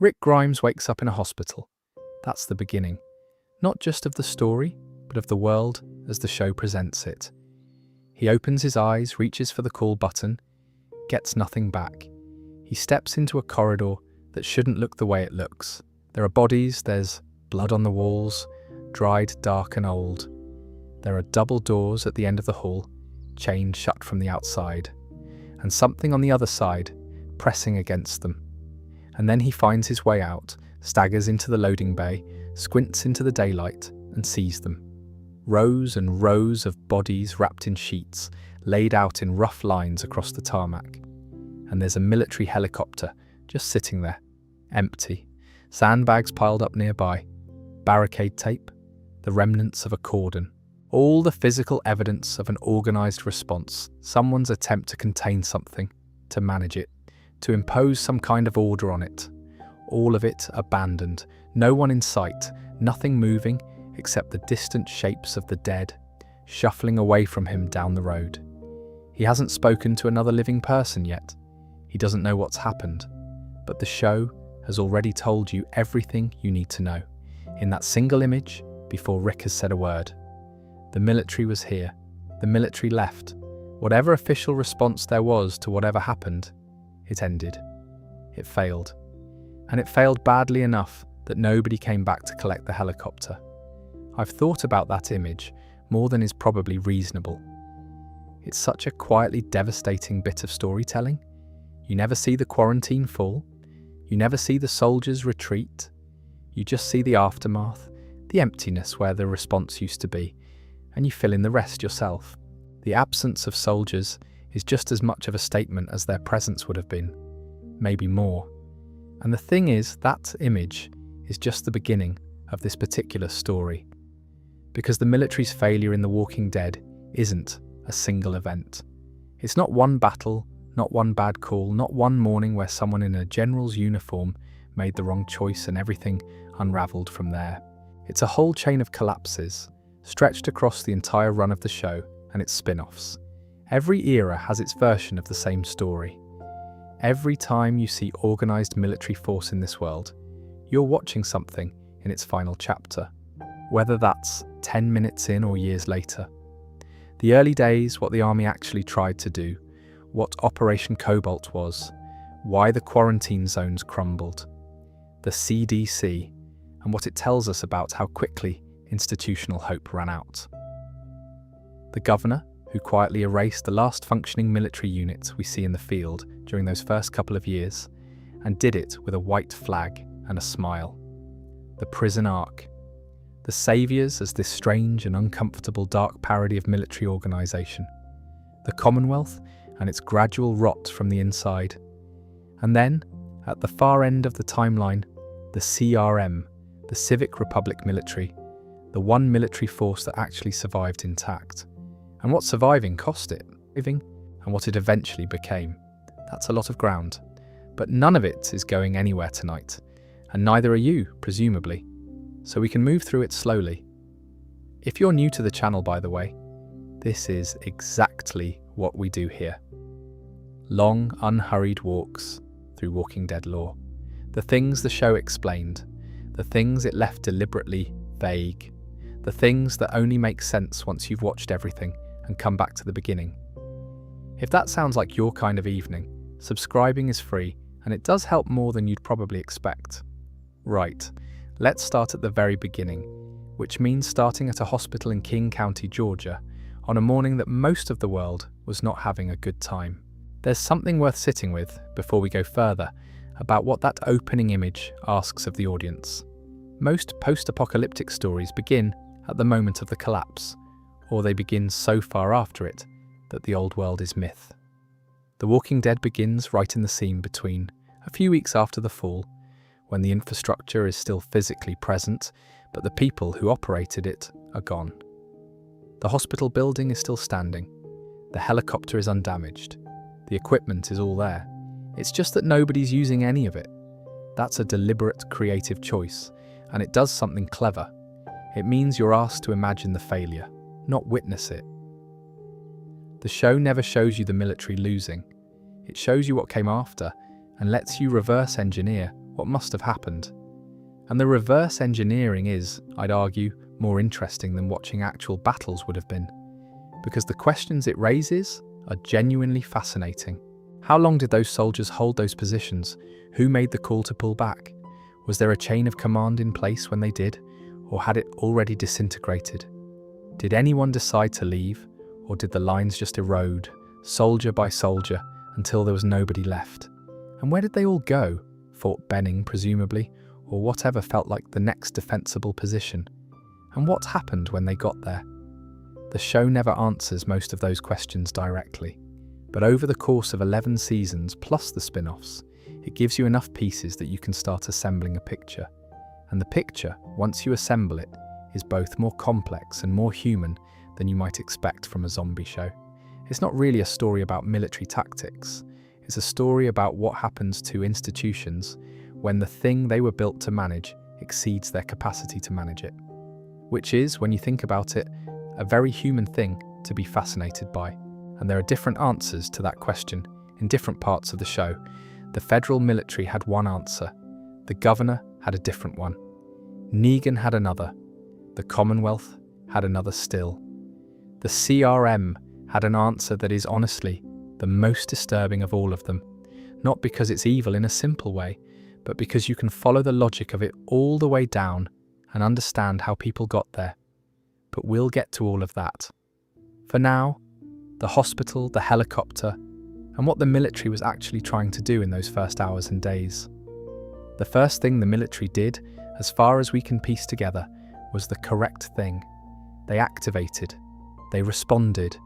Rick Grimes wakes up in a hospital. That's the beginning. Not just of the story, but of the world as the show presents it. He opens his eyes, reaches for the call button, gets nothing back. He steps into a corridor that shouldn't look the way it looks. There are bodies, there's blood on the walls, dried, dark and old. There are double doors at the end of the hall, chained shut from the outside, and something on the other side, pressing against them. And then he finds his way out, staggers into the loading bay, squints into the daylight, and sees them. Rows and rows of bodies wrapped in sheets, laid out in rough lines across the tarmac. And there's a military helicopter just sitting there, empty, sandbags piled up nearby, barricade tape, the remnants of a cordon. All the physical evidence of an organised response, someone's attempt to contain something, to manage it, to impose some kind of order on it. All of it abandoned, no one in sight, nothing moving except the distant shapes of the dead, shuffling away from him down the road. He hasn't spoken to another living person yet. He doesn't know what's happened, but the show has already told you everything you need to know. In that single image, before Rick has said a word. The military was here. The military left. Whatever official response there was to whatever happened, it ended. It failed. And it failed badly enough that nobody came back to collect the helicopter. I've thought about that image more than is probably reasonable. It's such a quietly devastating bit of storytelling. You never see the quarantine fall. You never see the soldiers retreat. You just see the aftermath, the emptiness where the response used to be, and you fill in the rest yourself. The absence of soldiers is just as much of a statement as their presence would have been, maybe more. And the thing is, that image is just the beginning of this particular story. Because the military's failure in The Walking Dead isn't a single event. It's not one battle, not one bad call, not one morning where someone in a general's uniform made the wrong choice and everything unraveled from there. It's a whole chain of collapses, stretched across the entire run of the show and its spin-offs. Every era has its version of the same story. Every time you see organised military force in this world, you're watching something in its final chapter, whether that's 10 minutes in or years later. The early days, what the army actually tried to do, what Operation Cobalt was, why the quarantine zones crumbled, the CDC, and what it tells us about how quickly institutional hope ran out. The governor, who quietly erased the last functioning military unit we see in the field during those first couple of years, and did it with a white flag and a smile. The prison arc. The saviours as this strange and uncomfortable dark parody of military organisation. The Commonwealth and its gradual rot from the inside. And then, at the far end of the timeline, the CRM, the Civic Republic military, the one military force that actually survived intact. And what surviving cost it, and what it eventually became. That's a lot of ground. But none of it is going anywhere tonight, and neither are you, presumably. So we can move through it slowly. If you're new to the channel, by the way, this is exactly what we do here. Long, unhurried walks through Walking Dead lore. The things the show explained, the things it left deliberately vague, the things that only make sense once you've watched everything and come back to the beginning. If that sounds like your kind of evening, subscribing is free and it does help more than you'd probably expect. Right, let's start at the very beginning, which means starting at a hospital in King County, Georgia, on a morning that most of the world was not having a good time. There's something worth sitting with before we go further about what that opening image asks of the audience. Most post-apocalyptic stories begin at the moment of the collapse, or they begin so far after it that the old world is myth. The Walking Dead begins right in the scene between a few weeks after the fall, when the infrastructure is still physically present, but the people who operated it are gone. The hospital building is still standing. The helicopter is undamaged. The equipment is all there. It's just that nobody's using any of it. That's a deliberate, creative choice, and it does something clever. It means you're asked to imagine the failure, not witness it. The show never shows you the military losing. It shows you what came after and lets you reverse engineer what must have happened. And the reverse engineering is, I'd argue, more interesting than watching actual battles would have been, because the questions it raises are genuinely fascinating. How long did those soldiers hold those positions? Who made the call to pull back? Was there a chain of command in place when they did, or had it already disintegrated? Did anyone decide to leave, or did the lines just erode, soldier by soldier, until there was nobody left? And where did they all go? Fort Benning, presumably, or whatever felt like the next defensible position. And what happened when they got there? The show never answers most of those questions directly, but over the course of 11 seasons plus the spin-offs, it gives you enough pieces that you can start assembling a picture. And the picture, once you assemble it, is both more complex and more human than you might expect from a zombie show. It's not really a story about military tactics. It's a story about what happens to institutions when the thing they were built to manage exceeds their capacity to manage it. Which is, when you think about it, a very human thing to be fascinated by. And there are different answers to that question in different parts of the show. The federal military had one answer. The governor had a different one. Negan had another. The Commonwealth had another still. The CRM had an answer that is honestly the most disturbing of all of them. Not because it's evil in a simple way, but because you can follow the logic of it all the way down and understand how people got there. But we'll get to all of that. For now, the hospital, the helicopter, and what the military was actually trying to do in those first hours and days. The first thing the military did, as far as we can piece together, was the correct thing. They activated. They responded.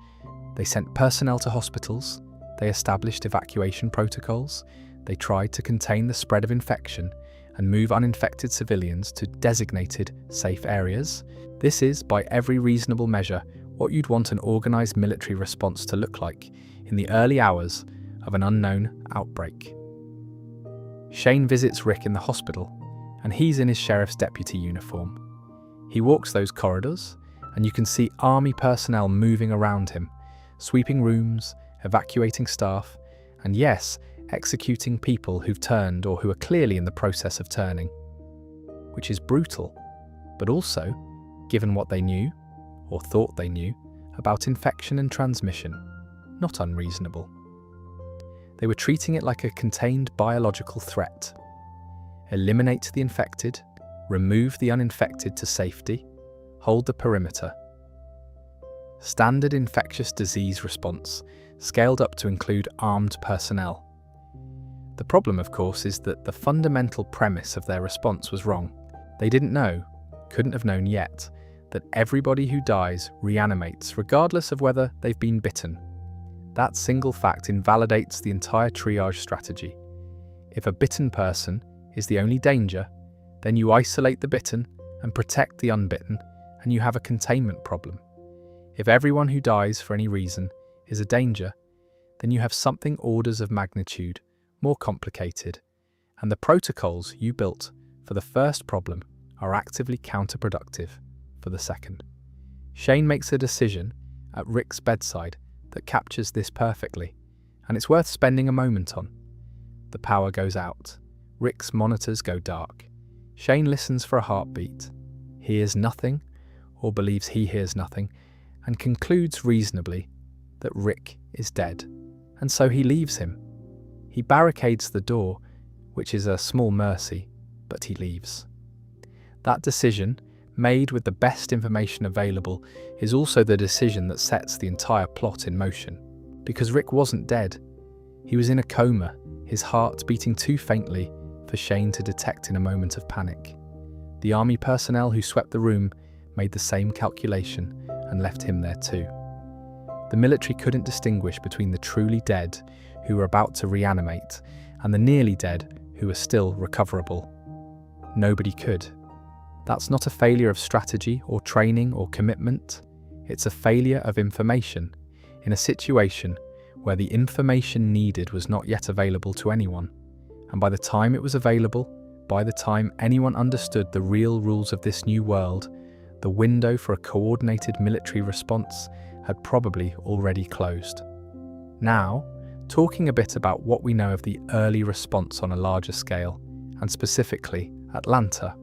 They sent personnel to hospitals. They established evacuation protocols. They tried to contain the spread of infection and move uninfected civilians to designated safe areas. This is, by every reasonable measure, what you'd want an organised military response to look like in the early hours of an unknown outbreak. Shane visits Rick in the hospital, and he's in his sheriff's deputy uniform. He walks those corridors, and you can see army personnel moving around him, sweeping rooms, evacuating staff, and yes, executing people who've turned or who are clearly in the process of turning. Which is brutal, but also, given what they knew, or thought they knew, about infection and transmission, not unreasonable. They were treating it like a contained biological threat. Eliminate the infected, remove the uninfected to safety, hold the perimeter. Standard infectious disease response, scaled up to include armed personnel. The problem, of course, is that the fundamental premise of their response was wrong. They didn't know, couldn't have known yet, that everybody who dies reanimates regardless of whether they've been bitten. That single fact invalidates the entire triage strategy. If a bitten person is the only danger, then you isolate the bitten and protect the unbitten, and you have a containment problem. If everyone who dies for any reason is a danger, then you have something orders of magnitude more complicated, and the protocols you built for the first problem are actively counterproductive for the second. Shane makes a decision at Rick's bedside that captures this perfectly, and it's worth spending a moment on. The power goes out. Rick's monitors go dark. Shane listens for a heartbeat, hears nothing, or believes he hears nothing, and concludes reasonably that Rick is dead, and so he leaves him. He barricades the door, which is a small mercy, but he leaves. That decision, made with the best information available, is also the decision that sets the entire plot in motion. Because Rick wasn't dead. He was in a coma, his heart beating too faintly for Shane to detect in a moment of panic. The army personnel who swept the room made the same calculation and left him there too. The military couldn't distinguish between the truly dead, who were about to reanimate, and the nearly dead, who were still recoverable. Nobody could. That's not a failure of strategy or training or commitment. It's a failure of information in a situation where the information needed was not yet available to anyone. And by the time it was available, by the time anyone understood the real rules of this new world, the window for a coordinated military response had probably already closed. Now, talking a bit about what we know of the early response on a larger scale, and specifically Atlanta.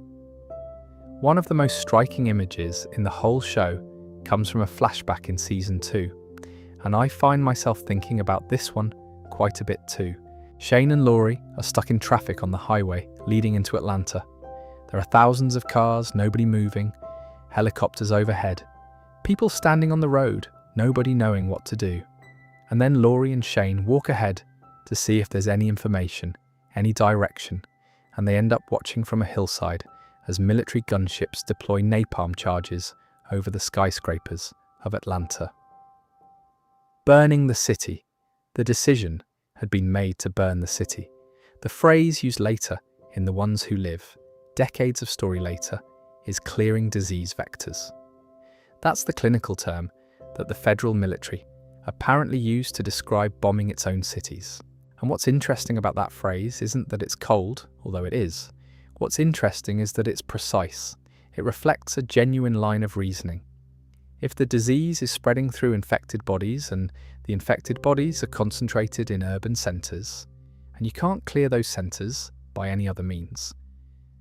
One of the most striking images in the whole show comes from a flashback in Season 2, and I find myself thinking about this one quite a bit too. Shane and Laurie are stuck in traffic on the highway leading into Atlanta. There are thousands of cars, nobody moving, helicopters overhead, people standing on the road, nobody knowing what to do. And then Laurie and Shane walk ahead to see if there's any information, any direction, and they end up watching from a hillside as military gunships deploy napalm charges over the skyscrapers of Atlanta. Burning the city. The decision had been made to burn the city. The phrase used later in The Ones Who Live, decades of story later, is clearing disease vectors. That's the clinical term that the federal military apparently used to describe bombing its own cities. And what's interesting about that phrase isn't that it's cold, although it is. What's interesting is that it's precise. It reflects a genuine line of reasoning. If the disease is spreading through infected bodies and the infected bodies are concentrated in urban centres, and you can't clear those centres by any other means,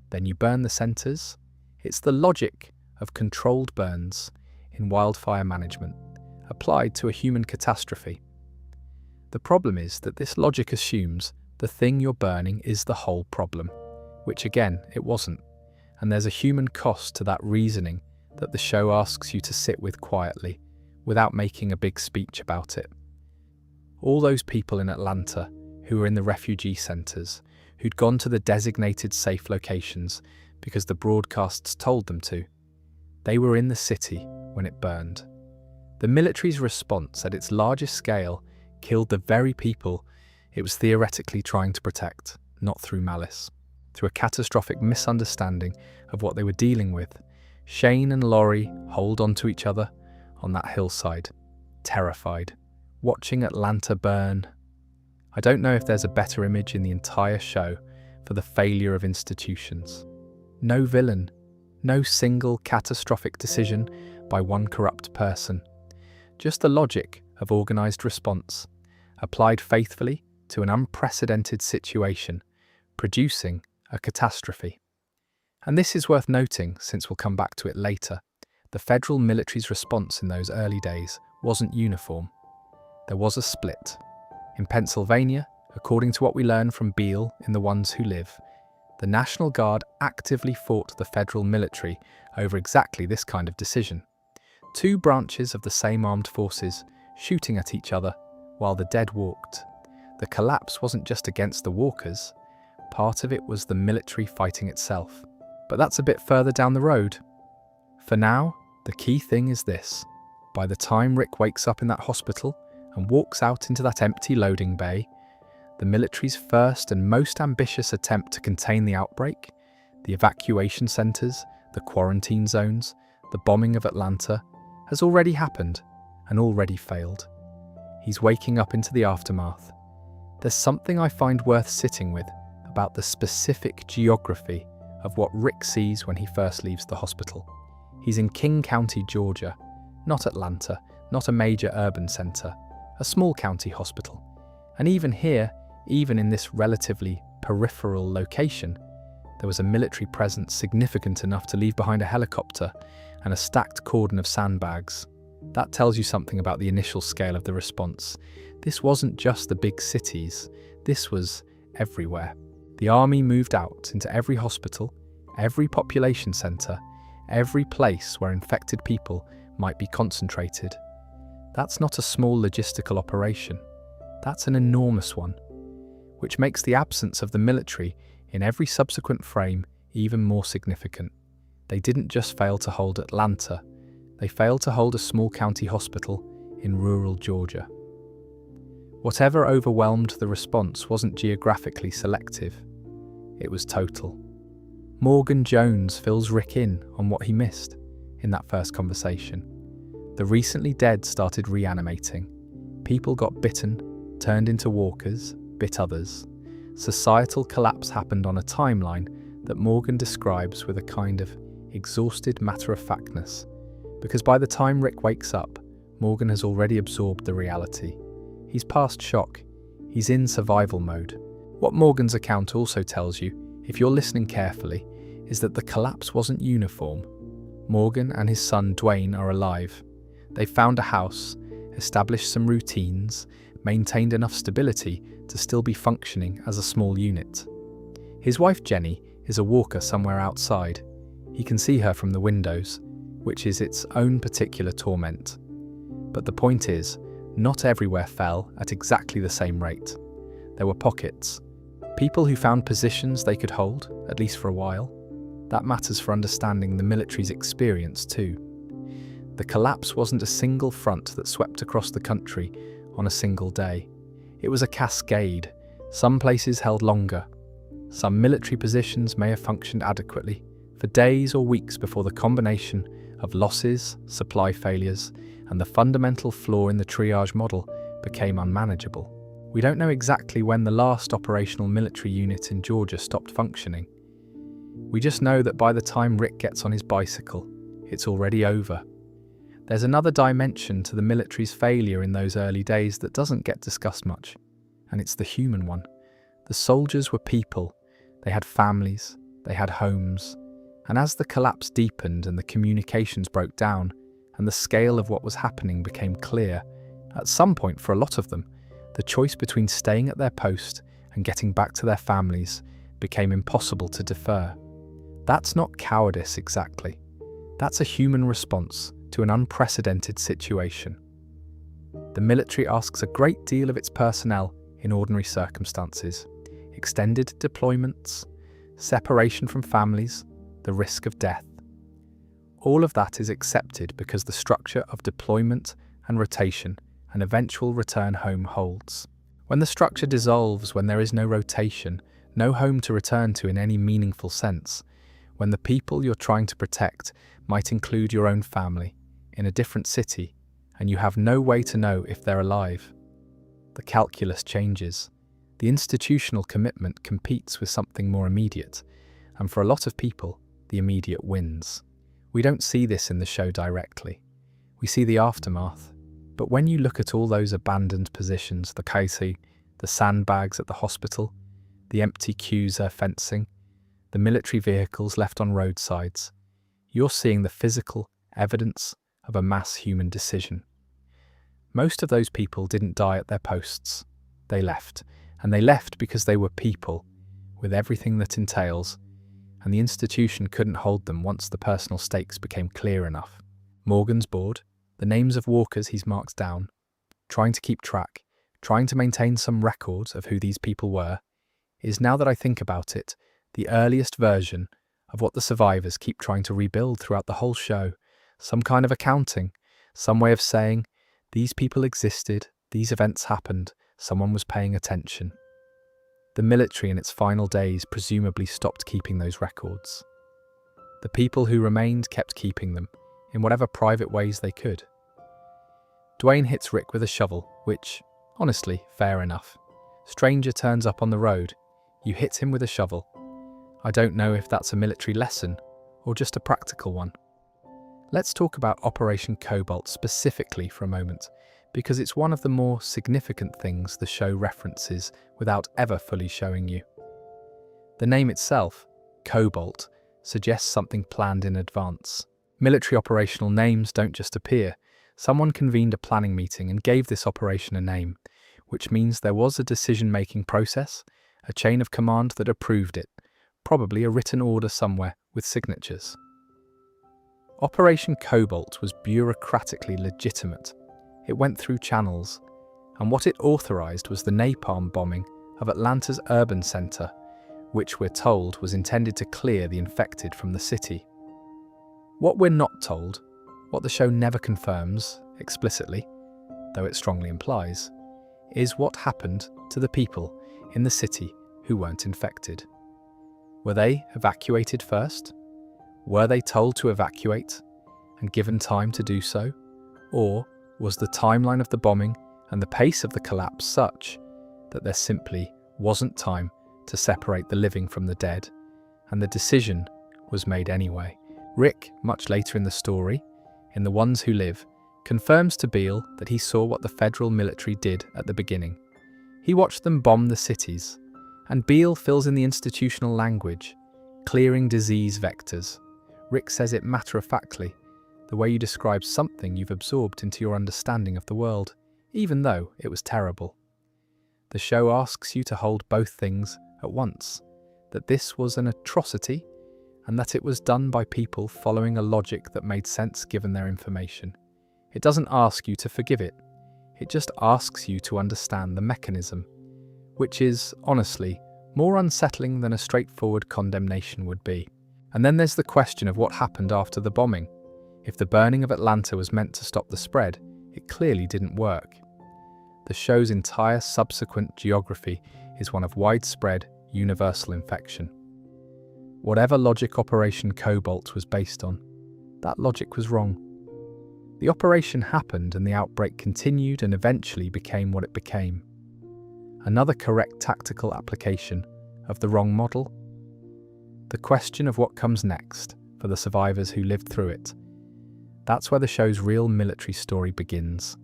then you burn the centres. It's the logic of controlled burns in wildfire management applied to a human catastrophe. The problem is that this logic assumes the thing you're burning is the whole problem, which again, it wasn't. And there's a human cost to that reasoning that the show asks you to sit with quietly, without making a big speech about it. All those people in Atlanta who were in the refugee centres, who'd gone to the designated safe locations because the broadcasts told them to, they were in the city when it burned. The military's response at its largest scale killed the very people it was theoretically trying to protect, not through malice. Through a catastrophic misunderstanding of what they were dealing with, Shane and Laurie hold on to each other on that hillside, terrified, watching Atlanta burn. I don't know if there's a better image in the entire show for the failure of institutions. No villain, no single catastrophic decision by one corrupt person. Just the logic of organised response, applied faithfully to an unprecedented situation, producing a catastrophe. And this is worth noting, since we'll come back to it later. The federal military's response in those early days wasn't uniform. There was a split. In Pennsylvania, according to what we learn from Beale in The Ones Who Live, the National Guard actively fought the federal military over exactly this kind of decision. Two branches of the same armed forces shooting at each other while the dead walked. The collapse wasn't just against the walkers, part of it was the military fighting itself. But that's a bit further down the road. For now, the key thing is this. By the time Rick wakes up in that hospital and walks out into that empty loading bay, the military's first and most ambitious attempt to contain the outbreak, the evacuation centres, the quarantine zones, the bombing of Atlanta, has already happened and already failed. He's waking up into the aftermath. There's something I find worth sitting with about the specific geography of what Rick sees when he first leaves the hospital. He's in King County, Georgia, not Atlanta, not a major urban centre, a small county hospital. And even here, even in this relatively peripheral location, there was a military presence significant enough to leave behind a helicopter and a stacked cordon of sandbags. That tells you something about the initial scale of the response. This wasn't just the big cities, this was everywhere. The army moved out into every hospital, every population centre, every place where infected people might be concentrated. That's not a small logistical operation. That's an enormous one, which makes the absence of the military in every subsequent frame even more significant. They didn't just fail to hold Atlanta, they failed to hold a small county hospital in rural Georgia. Whatever overwhelmed the response wasn't geographically selective, it was total. Morgan Jones fills Rick in on what he missed in that first conversation. The recently dead started reanimating. People got bitten, turned into walkers, bit others. Societal collapse happened on a timeline that Morgan describes with a kind of exhausted matter-of-factness, because by the time Rick wakes up, Morgan has already absorbed the reality. He's past shock. He's in survival mode. What Morgan's account also tells you if you're listening carefully, is that the collapse wasn't uniform. Morgan and his son Dwayne are alive. They found a house, established some routines, maintained enough stability to still be functioning as a small unit. His wife Jenny is a walker somewhere outside. He can see her from the windows, which is its own particular torment. But the point is, not everywhere fell at exactly the same rate. There were pockets. People who found positions they could hold, at least for a while. That matters for understanding the military's experience too. The collapse wasn't a single front that swept across the country on a single day. It was a cascade. Some places held longer. Some military positions may have functioned adequately for days or weeks before the combination of losses, supply failures, and the fundamental flaw in the triage model became unmanageable. We don't know exactly when the last operational military unit in Georgia stopped functioning. We just know that by the time Rick gets on his bicycle, it's already over. There's another dimension to the military's failure in those early days that doesn't get discussed much, and it's the human one. The soldiers were people. They had families, they had homes, and as the collapse deepened and the communications broke down, and the scale of what was happening became clear, at some point for a lot of them, the choice between staying at their post and getting back to their families became impossible to defer. That's not cowardice exactly. That's a human response to an unprecedented situation. The military asks a great deal of its personnel in ordinary circumstances. Extended deployments, separation from families, the risk of death. All of that is accepted because the structure of deployment and rotation and eventual return home holds. When the structure dissolves, when there is no rotation, no home to return to in any meaningful sense, when the people you're trying to protect might include your own family in a different city, and you have no way to know if they're alive, the calculus changes. The institutional commitment competes with something more immediate, and for a lot of people, the immediate wins. We don't see this in the show directly. We see the aftermath. But when you look at all those abandoned positions, the kaisi, the sandbags at the hospital, the empty Cusa fencing, the military vehicles left on roadsides, you're seeing the physical evidence of a mass human decision. Most of those people didn't die at their posts. They left, and they left because they were people, with everything that entails, and the institution couldn't hold them once the personal stakes became clear enough. Morgan's board, the names of walkers he's marked down, trying to keep track, trying to maintain some record of who these people were, is, now that I think about it, the earliest version of what the survivors keep trying to rebuild throughout the whole show. Some kind of accounting, some way of saying, these people existed, these events happened, someone was paying attention. The military in its final days presumably stopped keeping those records. The people who remained kept keeping them, in whatever private ways they could. Dwayne hits Rick with a shovel, which, honestly, fair enough. Stranger turns up on the road. You hit him with a shovel. I don't know if that's a military lesson or just a practical one. Let's talk about Operation Cobalt specifically for a moment, because it's one of the more significant things the show references without ever fully showing you. The name itself, Cobalt, suggests something planned in advance. Military operational names don't just appear. Someone convened a planning meeting and gave this operation a name, which means there was a decision-making process, a chain of command that approved it, probably a written order somewhere with signatures. Operation Cobalt was bureaucratically legitimate. It went through channels, and what it authorized was the napalm bombing of Atlanta's urban center, which we're told was intended to clear the infected from the city. What we're not told, what the show never confirms explicitly, though it strongly implies, is what happened to the people in the city who weren't infected. Were they evacuated first? Were they told to evacuate and given time to do so? Or was the timeline of the bombing and the pace of the collapse such that there simply wasn't time to separate the living from the dead, and the decision was made anyway? Rick, much later in the story, in The Ones Who Live, confirms to Beale that he saw what the federal military did at the beginning. He watched them bomb the cities. And Beale fills in the institutional language, clearing disease vectors. Rick says it matter-of-factly, the way you describe something you've absorbed into your understanding of the world, even though it was terrible. The show asks you to hold both things at once, that this was an atrocity and that it was done by people following a logic that made sense given their information. It doesn't ask you to forgive it, it just asks you to understand the mechanism, which is, honestly, more unsettling than a straightforward condemnation would be. And then there's the question of what happened after the bombing. If the burning of Atlanta was meant to stop the spread, it clearly didn't work. The show's entire subsequent geography is one of widespread, universal infection. Whatever logic Operation Cobalt was based on, that logic was wrong. The operation happened and the outbreak continued and eventually became what it became. Another correct tactical application of the wrong model. The question of what comes next for the survivors who lived through it. That's where the show's real military story begins.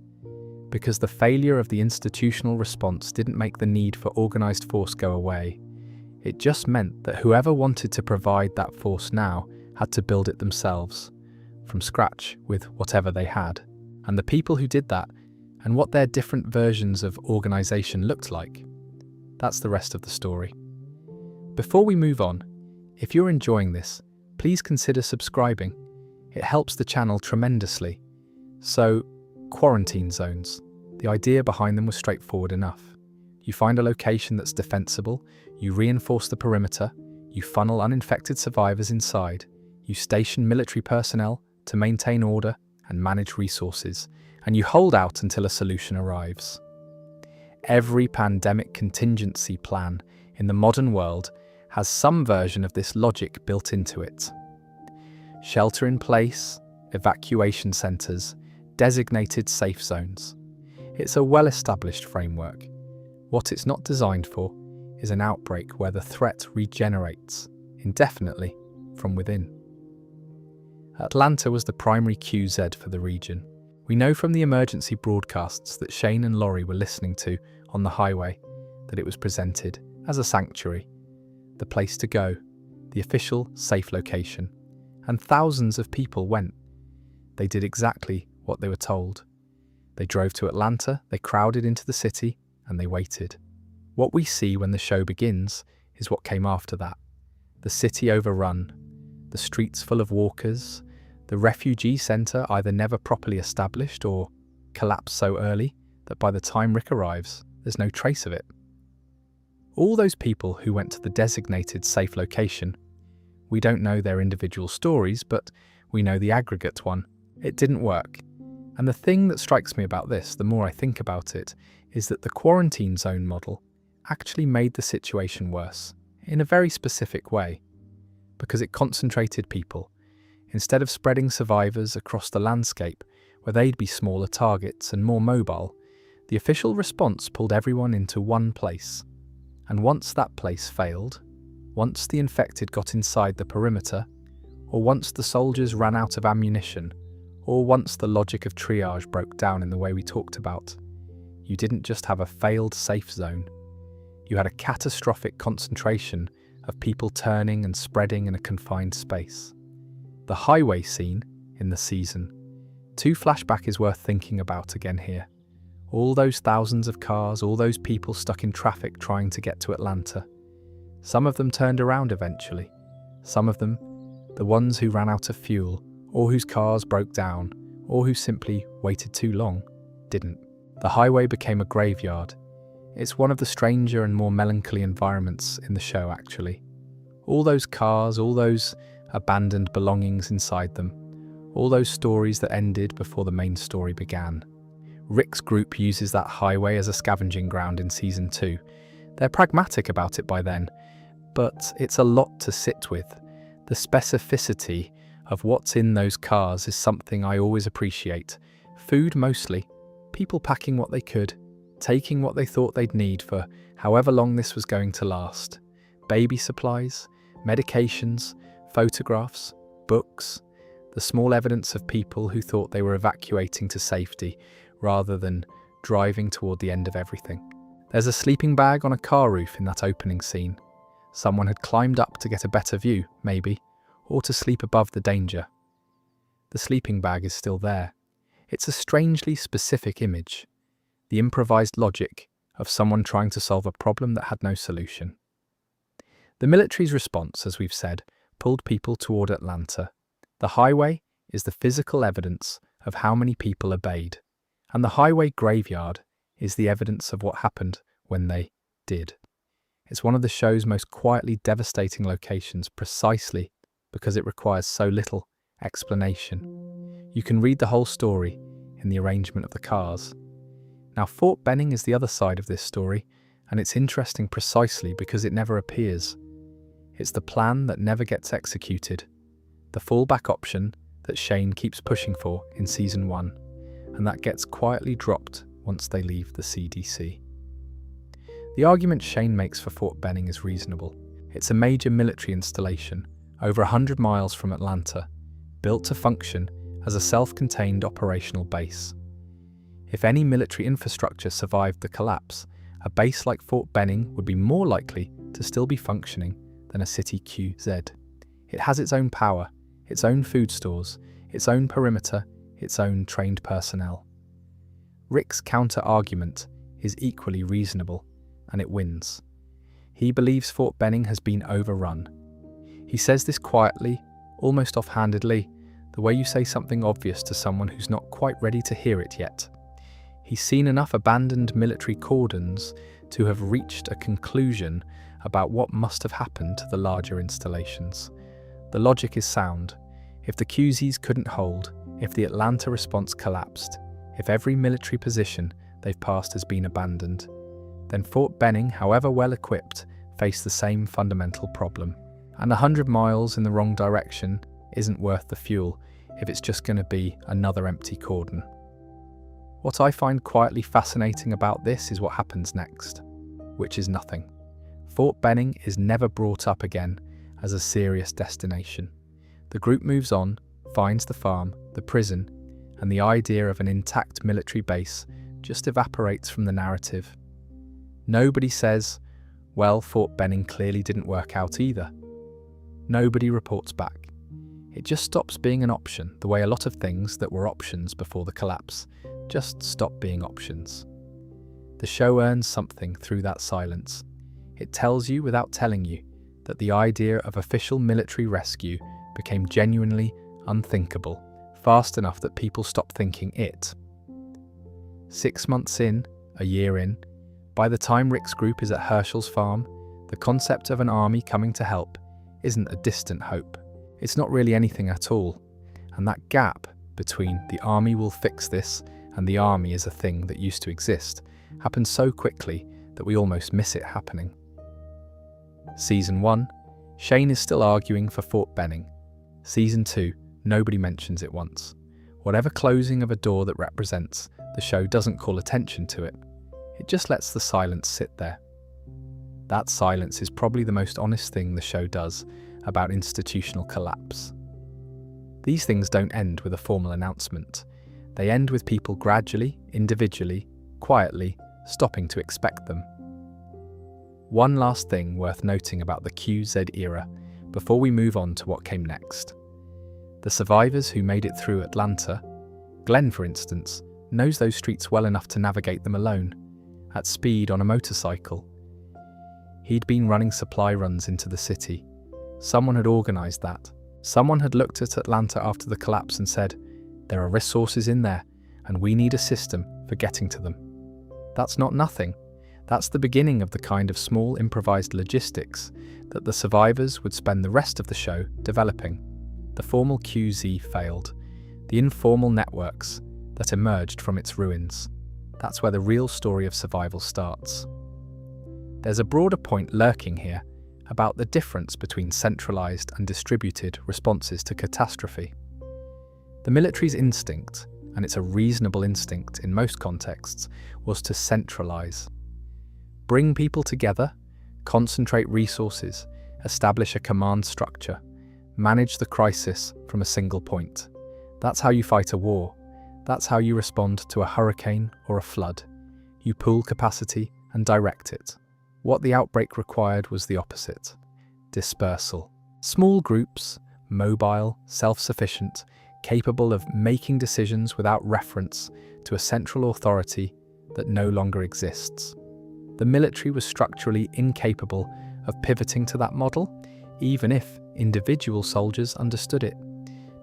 Because the failure of the institutional response didn't make the need for organised force go away. It just meant that whoever wanted to provide that force now had to build it themselves, from scratch with whatever they had. And the people who did that, and what their different versions of organisation looked like. That's the rest of the story. Before we move on, if you're enjoying this, please consider subscribing. It helps the channel tremendously. So, quarantine zones. The idea behind them was straightforward enough. You find a location that's defensible, you reinforce the perimeter, you funnel uninfected survivors inside, you station military personnel to maintain order and manage resources, and you hold out until a solution arrives. Every pandemic contingency plan in the modern world has some version of this logic built into it. Shelter in place, evacuation centres, designated safe zones. It's a well-established framework. What it's not designed for is an outbreak where the threat regenerates indefinitely from within. Atlanta was the primary QZ for the region. We know from the emergency broadcasts that Shane and Laurie were listening to on the highway that it was presented as a sanctuary, the place to go, the official safe location. And thousands of people went. They did exactly what they were told. They drove to Atlanta, they crowded into the city, and they waited. What we see when the show begins is what came after that. The city overrun, the streets full of walkers, the refugee centre either never properly established or collapsed so early that by the time Rick arrives, there's no trace of it. All those people who went to the designated safe location, we don't know their individual stories, but we know the aggregate one. It didn't work. And the thing that strikes me about this, the more I think about it, is that the quarantine zone model actually made the situation worse, in a very specific way, because it concentrated people. Instead of spreading survivors across the landscape, where they'd be smaller targets and more mobile, the official response pulled everyone into one place. And once that place failed, once the infected got inside the perimeter, or once the soldiers ran out of ammunition, or once the logic of triage broke down in the way we talked about, you didn't just have a failed safe zone. You had a catastrophic concentration of people turning and spreading in a confined space. The highway scene in the season 2 flashback is worth thinking about again here. All those thousands of cars, all those people stuck in traffic trying to get to Atlanta. Some of them turned around eventually. Some of them, the ones who ran out of fuel, or whose cars broke down, or who simply waited too long, didn't. The highway became a graveyard. It's one of the stranger and more melancholy environments in the show, actually. All those cars, all those abandoned belongings inside them, all those stories that ended before the main story began. Rick's group uses that highway as a scavenging ground in Season 2. They're pragmatic about it by then, but it's a lot to sit with. The specificity of what's in those cars is something I always appreciate. Food mostly, people packing what they could, taking what they thought they'd need for however long this was going to last. Baby supplies, medications, photographs, books, the small evidence of people who thought they were evacuating to safety rather than driving toward the end of everything. There's a sleeping bag on a car roof in that opening scene. Someone had climbed up to get a better view, maybe, or to sleep above the danger. The sleeping bag is still there. It's a strangely specific image, the improvised logic of someone trying to solve a problem that had no solution. The military's response, as we've said, pulled people toward Atlanta. The highway is the physical evidence of how many people obeyed, and the highway graveyard is the evidence of what happened when they did. It's one of the show's most quietly devastating locations precisely because it requires so little explanation. You can read the whole story in the arrangement of the cars. Now, Fort Benning is the other side of this story, and it's interesting precisely because it never appears. It's the plan that never gets executed, the fallback option that Shane keeps pushing for in Season 1, and that gets quietly dropped once they leave the CDC. The argument Shane makes for Fort Benning is reasonable. It's a major military installation, over 100 miles from Atlanta, built to function as a self-contained operational base. If any military infrastructure survived the collapse, a base like Fort Benning would be more likely to still be functioning than a city QZ. It has its own power, its own food stores, its own perimeter, its own trained personnel. Rick's counter-argument is equally reasonable, and it wins. He believes Fort Benning has been overrun. He says this quietly, almost offhandedly, the way you say something obvious to someone who's not quite ready to hear it yet. He's seen enough abandoned military cordons to have reached a conclusion about what must have happened to the larger installations. The logic is sound. If the QZs couldn't hold, if the Atlanta response collapsed, if every military position they've passed has been abandoned, then Fort Benning, however well equipped, faced the same fundamental problem. And 100 miles in the wrong direction isn't worth the fuel if it's just going to be another empty cordon. What I find quietly fascinating about this is what happens next, which is nothing. Fort Benning is never brought up again as a serious destination. The group moves on, finds the farm, the prison, and the idea of an intact military base just evaporates from the narrative. Nobody says, well, Fort Benning clearly didn't work out either. Nobody reports back. It just stops being an option, the way a lot of things that were options before the collapse just stop being options. The show earns something through that silence. It tells you without telling you that the idea of official military rescue became genuinely unthinkable, fast enough that people stopped thinking it. 6 months in, a year in, by the time Rick's group is at Herschel's farm, the concept of an army coming to help isn't a distant hope. It's not really anything at all, and that gap between the army will fix this and the army is a thing that used to exist happens so quickly that we almost miss it happening. Season 1, Shane is still arguing for Fort Benning. Season 2, nobody mentions it once. Whatever closing of a door that represents, the show doesn't call attention to it. It just lets the silence sit there. That silence is probably the most honest thing the show does about institutional collapse. These things don't end with a formal announcement. They end with people gradually, individually, quietly, stopping to expect them. One last thing worth noting about the QZ era before we move on to what came next. The survivors who made it through Atlanta, Glenn for instance, knows those streets well enough to navigate them alone, at speed on a motorcycle. He'd been running supply runs into the city. Someone had organised that. Someone had looked at Atlanta after the collapse and said, there are resources in there, and we need a system for getting to them. That's not nothing. That's the beginning of the kind of small improvised logistics that the survivors would spend the rest of the show developing. The formal QZ failed. The informal networks that emerged from its ruins. That's where the real story of survival starts. There's a broader point lurking here about the difference between centralised and distributed responses to catastrophe. The military's instinct, and it's a reasonable instinct in most contexts, was to centralise. Bring people together, concentrate resources, establish a command structure, manage the crisis from a single point. That's how you fight a war. That's how you respond to a hurricane or a flood. You pool capacity, and direct it. What the outbreak required was the opposite: dispersal. Small groups, mobile, self-sufficient, capable of making decisions without reference to a central authority that no longer exists. The military was structurally incapable of pivoting to that model, even if individual soldiers understood it,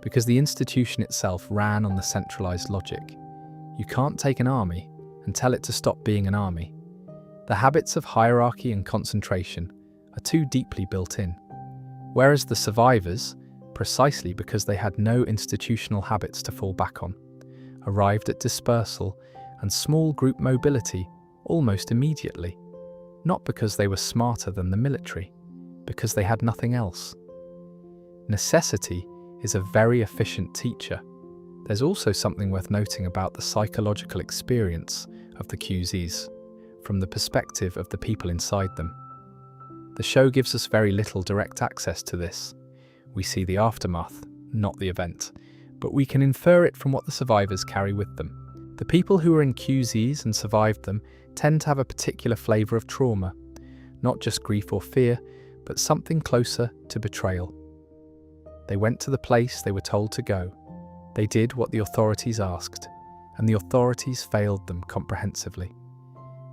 because the institution itself ran on the centralized logic. You can't take an army and tell it to stop being an army. The habits of hierarchy and concentration are too deeply built in, whereas the survivors, precisely because they had no institutional habits to fall back on, arrived at dispersal and small group mobility almost immediately, not because they were smarter than the military, because they had nothing else. Necessity is a very efficient teacher. There's also something worth noting about the psychological experience of the QZs, from the perspective of the people inside them. The show gives us very little direct access to this. We see the aftermath, not the event, but we can infer it from what the survivors carry with them. The people who were in QZs and survived them tend to have a particular flavour of trauma, not just grief or fear, but something closer to betrayal. They went to the place they were told to go. They did what the authorities asked, and the authorities failed them comprehensively.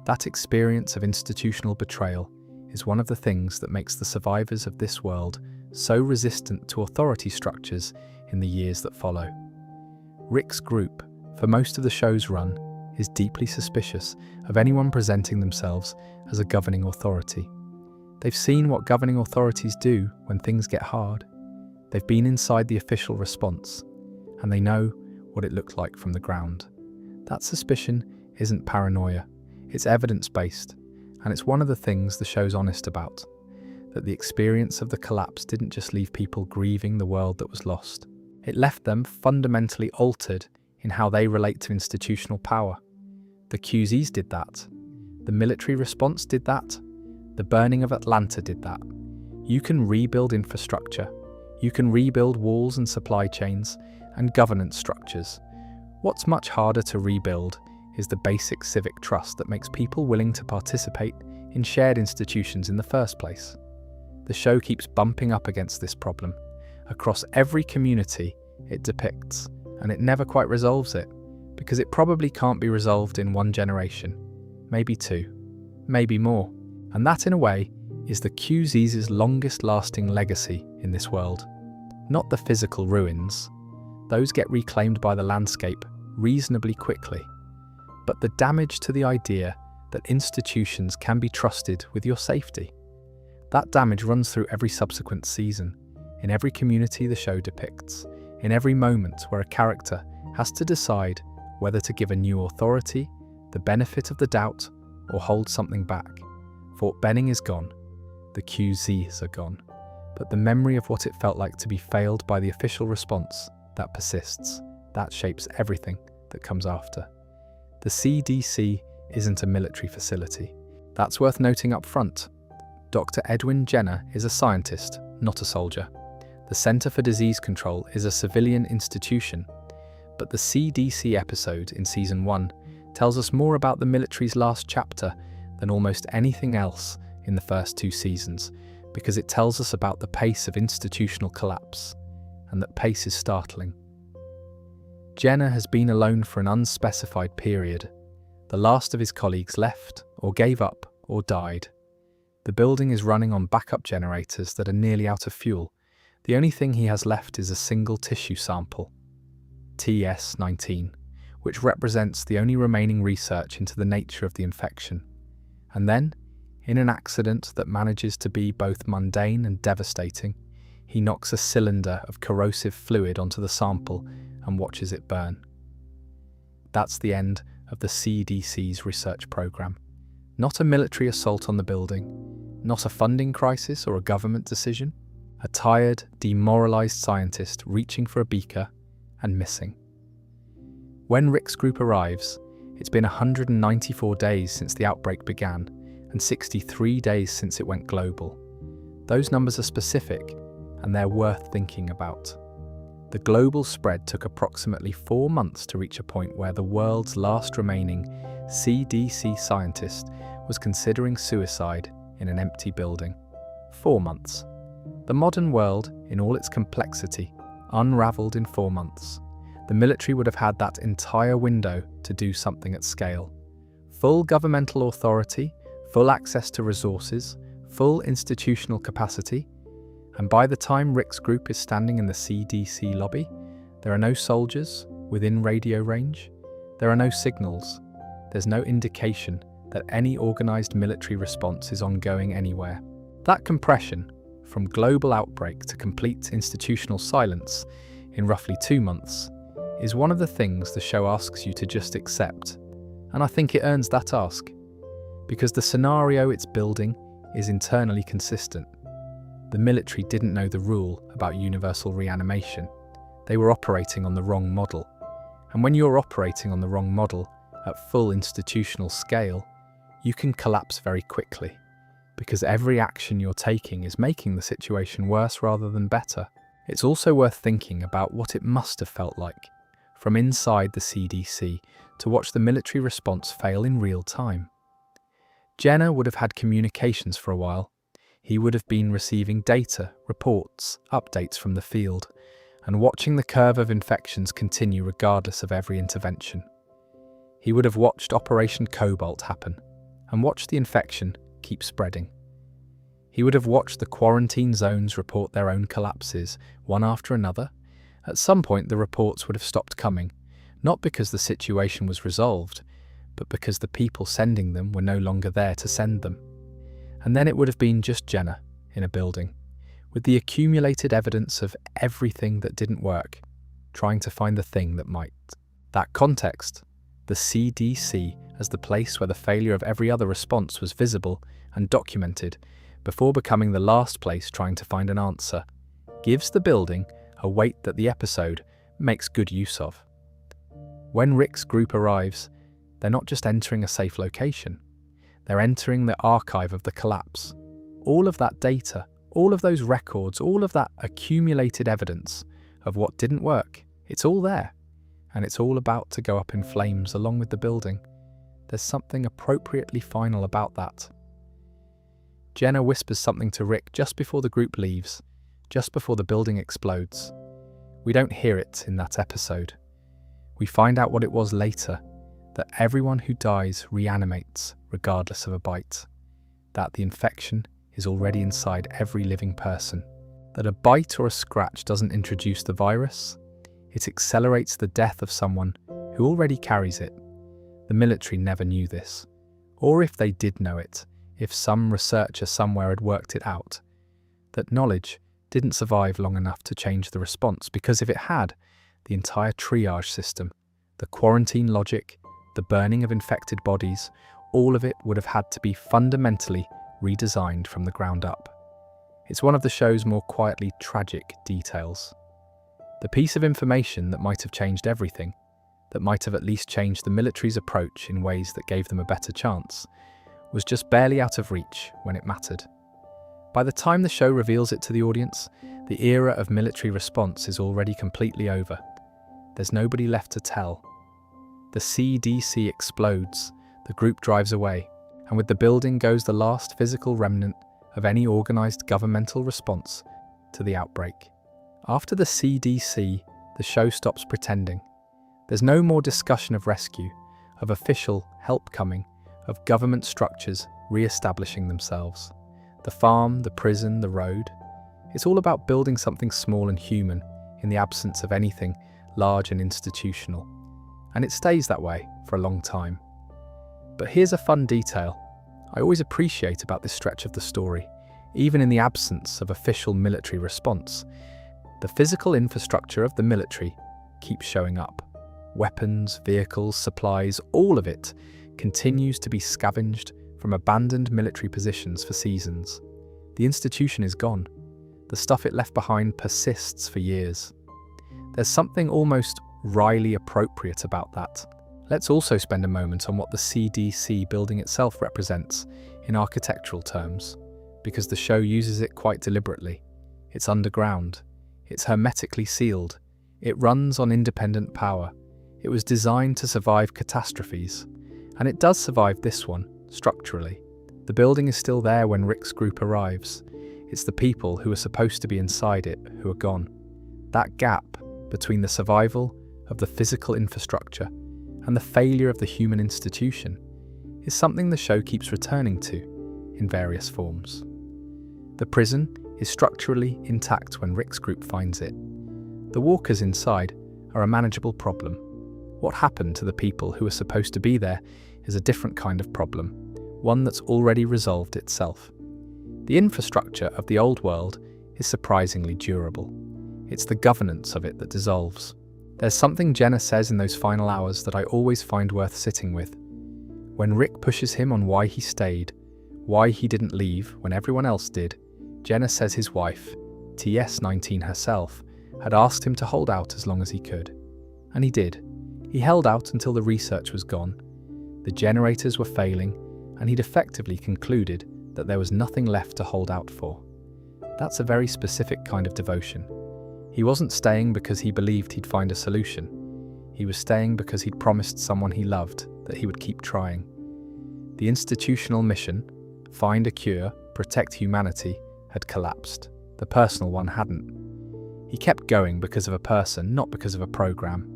That experience of institutional betrayal is one of the things that makes the survivors of this world so resistant to authority structures in the years that follow. Rick's group, for most of the show's run, is deeply suspicious of anyone presenting themselves as a governing authority. They've seen what governing authorities do when things get hard. They've been inside the official response, and they know what it looked like from the ground. That suspicion isn't paranoia, it's evidence-based, and it's one of the things the show's honest about, that the experience of the collapse didn't just leave people grieving the world that was lost. It left them fundamentally altered in how they relate to institutional power. The QZs did that. The military response did that. The burning of Atlanta did that. You can rebuild infrastructure. You can rebuild walls and supply chains and governance structures. What's much harder to rebuild is the basic civic trust that makes people willing to participate in shared institutions in the first place. The show keeps bumping up against this problem. Across every community it depicts, and it never quite resolves it, because it probably can't be resolved in one generation, maybe two, maybe more. And that, in a way, is the QZ's longest-lasting legacy in this world. Not the physical ruins. Those get reclaimed by the landscape reasonably quickly. But the damage to the idea that institutions can be trusted with your safety. That damage runs through every subsequent season, in every community the show depicts, in every moment where a character has to decide whether to give a new authority the benefit of the doubt or hold something back. Fort Benning is gone, the QZs are gone, but the memory of what it felt like to be failed by the official response, that persists, that shapes everything that comes after. The CDC isn't a military facility. That's worth noting up front. Dr. Edwin Jenner is a scientist, not a soldier. The Center for Disease Control is a civilian institution, but the CDC episode in Season 1 tells us more about the military's last chapter than almost anything else in the first two seasons, because it tells us about the pace of institutional collapse, and that pace is startling. Jenner has been alone for an unspecified period. The last of his colleagues left, or gave up, or died. The building is running on backup generators that are nearly out of fuel. The only thing he has left is a single tissue sample, TS19, which represents the only remaining research into the nature of the infection. And then, in an accident that manages to be both mundane and devastating, he knocks a cylinder of corrosive fluid onto the sample and watches it burn. That's the end of the CDC's research program. Not a military assault on the building, not a funding crisis or a government decision. A tired, demoralized scientist reaching for a beaker and missing. When Rick's group arrives, it's been 194 days since the outbreak began and 63 days since it went global. Those numbers are specific, and they're worth thinking about. The global spread took approximately 4 months to reach a point where the world's last remaining CDC scientist was considering suicide in an empty building. 4 months. The modern world, in all its complexity, unraveled in 4 months. The military would have had that entire window to do something at scale. Full governmental authority, full access to resources, full institutional capacity, and by the time Rick's group is standing in the CDC lobby, there are no soldiers within radio range, there are no signals, there's no indication that any organised military response is ongoing anywhere. That compression, from global outbreak to complete institutional silence in roughly 2 months, is one of the things the show asks you to just accept. And I think it earns that ask, because the scenario it's building is internally consistent. The military didn't know the rule about universal reanimation. They were operating on the wrong model. And when you're operating on the wrong model at full institutional scale, you can collapse very quickly, because every action you're taking is making the situation worse rather than better. It's also worth thinking about what it must have felt like, from inside the CDC, to watch the military response fail in real time. Jenner would have had communications for a while. He would have been receiving data, reports, updates from the field, and watching the curve of infections continue regardless of every intervention. He would have watched Operation Cobalt happen, and watched the infection keep spreading. He would have watched the quarantine zones report their own collapses, one after another. At some point the reports would have stopped coming, not because the situation was resolved, but because the people sending them were no longer there to send them. And then it would have been just Jenner in a building, with the accumulated evidence of everything that didn't work, trying to find the thing that might. That context, the CDC as the place where the failure of every other response was visible and documented before becoming the last place trying to find an answer, gives the building a weight that the episode makes good use of. When Rick's group arrives, they're not just entering a safe location, they're entering the archive of the collapse. All of that data, all of those records, all of that accumulated evidence of what didn't work, it's all there, and it's all about to go up in flames along with the building. There's something appropriately final about that. Jenner whispers something to Rick just before the group leaves, just before the building explodes. We don't hear it in that episode. We find out what it was later, that everyone who dies reanimates regardless of a bite, that the infection is already inside every living person, that a bite or a scratch doesn't introduce the virus, it accelerates the death of someone who already carries it. The military never knew this, or if they did know it, if some researcher somewhere had worked it out, that knowledge didn't survive long enough to change the response, because if it had, the entire triage system, the quarantine logic, the burning of infected bodies, all of it would have had to be fundamentally redesigned from the ground up. It's one of the show's more quietly tragic details. The piece of information that might have changed everything, that might have at least changed the military's approach in ways that gave them a better chance, was just barely out of reach when it mattered. By the time the show reveals it to the audience, the era of military response is already completely over. There's nobody left to tell. The CDC explodes, the group drives away, and with the building goes the last physical remnant of any organised governmental response to the outbreak. After the CDC, the show stops pretending. There's no more discussion of rescue, of official help coming, of government structures re-establishing themselves. The farm, the prison, the road. It's all about building something small and human in the absence of anything large and institutional. And it stays that way for a long time. But here's a fun detail I always appreciate about this stretch of the story. Even in the absence of official military response, the physical infrastructure of the military keeps showing up. Weapons, vehicles, supplies, all of it continues to be scavenged from abandoned military positions for seasons. The institution is gone. The stuff it left behind persists for years. There's something almost wryly appropriate about that. Let's also spend a moment on what the CDC building itself represents in architectural terms, because the show uses it quite deliberately. It's underground. It's hermetically sealed. It runs on independent power. It was designed to survive catastrophes, and it does survive this one, structurally. The building is still there when Rick's group arrives. It's the people who are supposed to be inside it who are gone. That gap between the survival of the physical infrastructure and the failure of the human institution is something the show keeps returning to in various forms. The prison is structurally intact when Rick's group finds it. The walkers inside are a manageable problem. What happened to the people who are supposed to be there is a different kind of problem, one that's already resolved itself. The infrastructure of the old world is surprisingly durable. It's the governance of it that dissolves. There's something Jenna says in those final hours that I always find worth sitting with. When Rick pushes him on why he stayed, why he didn't leave when everyone else did, Jenna says his wife, TS-19 herself, had asked him to hold out as long as he could. And he did. He held out until the research was gone, the generators were failing, and he'd effectively concluded that there was nothing left to hold out for. That's a very specific kind of devotion. He wasn't staying because he believed he'd find a solution. He was staying because he'd promised someone he loved that he would keep trying. The institutional mission, find a cure, protect humanity, had collapsed. The personal one hadn't. He kept going because of a person, not because of a program.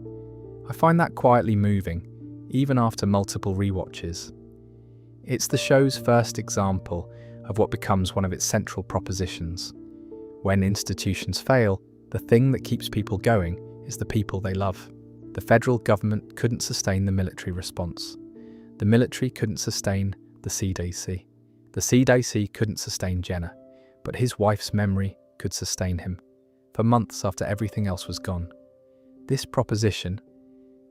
I find that quietly moving, even after multiple rewatches. It's the show's first example of what becomes one of its central propositions. When institutions fail, the thing that keeps people going is the people they love. The federal government couldn't sustain the military response. The military couldn't sustain the CDC. The CDC couldn't sustain Jenna, but his wife's memory could sustain him, for months after everything else was gone. This proposition,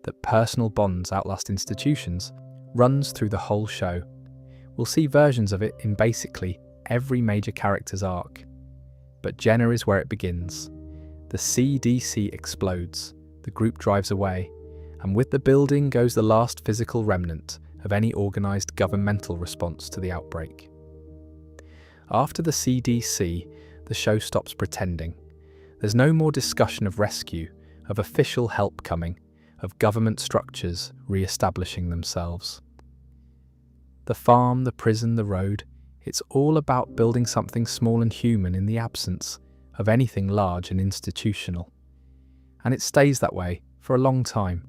that personal bonds outlast institutions, runs through the whole show. We'll see versions of it in basically every major character's arc. But Jenna is where it begins. The CDC explodes, the group drives away, and with the building goes the last physical remnant of any organised governmental response to the outbreak. After the CDC, the show stops pretending. There's no more discussion of rescue, of official help coming, of government structures re-establishing themselves. The farm, the prison, the road, it's all about building something small and human in the absence of anything large and institutional. And it stays that way for a long time.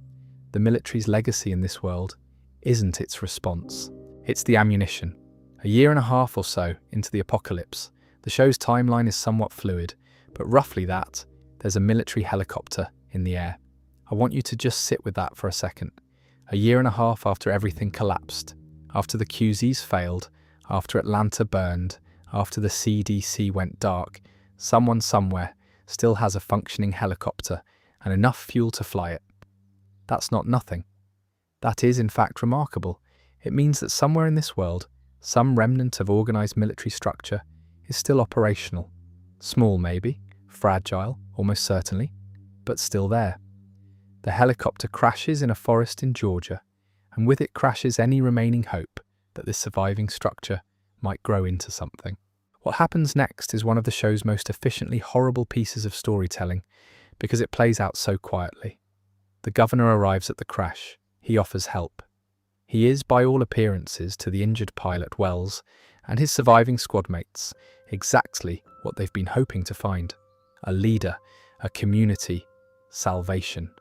The military's legacy in this world isn't its response, it's the ammunition. A year and a half or so into the apocalypse, the show's timeline is somewhat fluid, but roughly that, there's a military helicopter in the air. I want you to just sit with that for a second. A year and a half after everything collapsed, after the QZs failed, after Atlanta burned, after the CDC went dark, someone somewhere still has a functioning helicopter and enough fuel to fly it. That's not nothing. That is, in fact, remarkable. It means that somewhere in this world, some remnant of organised military structure is still operational. Small maybe, fragile, almost certainly, but still there. The helicopter crashes in a forest in Georgia, and with it crashes any remaining hope that this surviving structure might grow into something. What happens next is one of the show's most efficiently horrible pieces of storytelling, because it plays out so quietly. The governor arrives at the crash. He offers help. He is, by all appearances, to the injured pilot Wells and his surviving squad mates, exactly what they've been hoping to find. A leader, a community, salvation.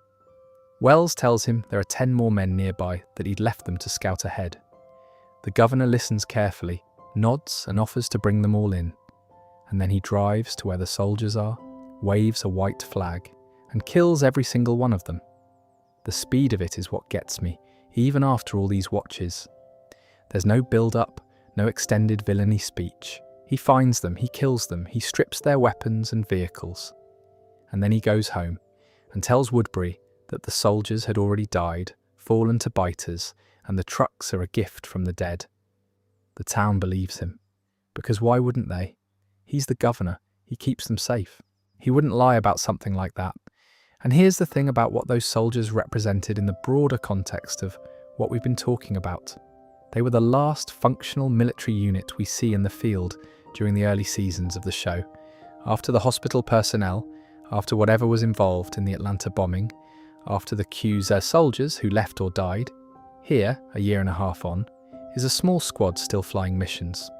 Wells tells him there are 10 more men nearby that he'd left them to scout ahead. The governor listens carefully, nods and offers to bring them all in. And then he drives to where the soldiers are, waves a white flag, and kills every single one of them. The speed of it is what gets me, even after all these watches. There's no build-up, no extended villainy speech. He finds them, he kills them, he strips their weapons and vehicles. And then he goes home and tells Woodbury that the soldiers had already died, fallen to biters, and the trucks are a gift from the dead. The town believes him, because why wouldn't they? He's the governor, he keeps them safe. He wouldn't lie about something like that. And here's the thing about what those soldiers represented in the broader context of what we've been talking about. They were the last functional military unit we see in the field during the early seasons of the show. After the hospital personnel, after whatever was involved in the Atlanta bombing, after the QZ soldiers who left or died, here, a year and a half on, is a small squad still flying missions,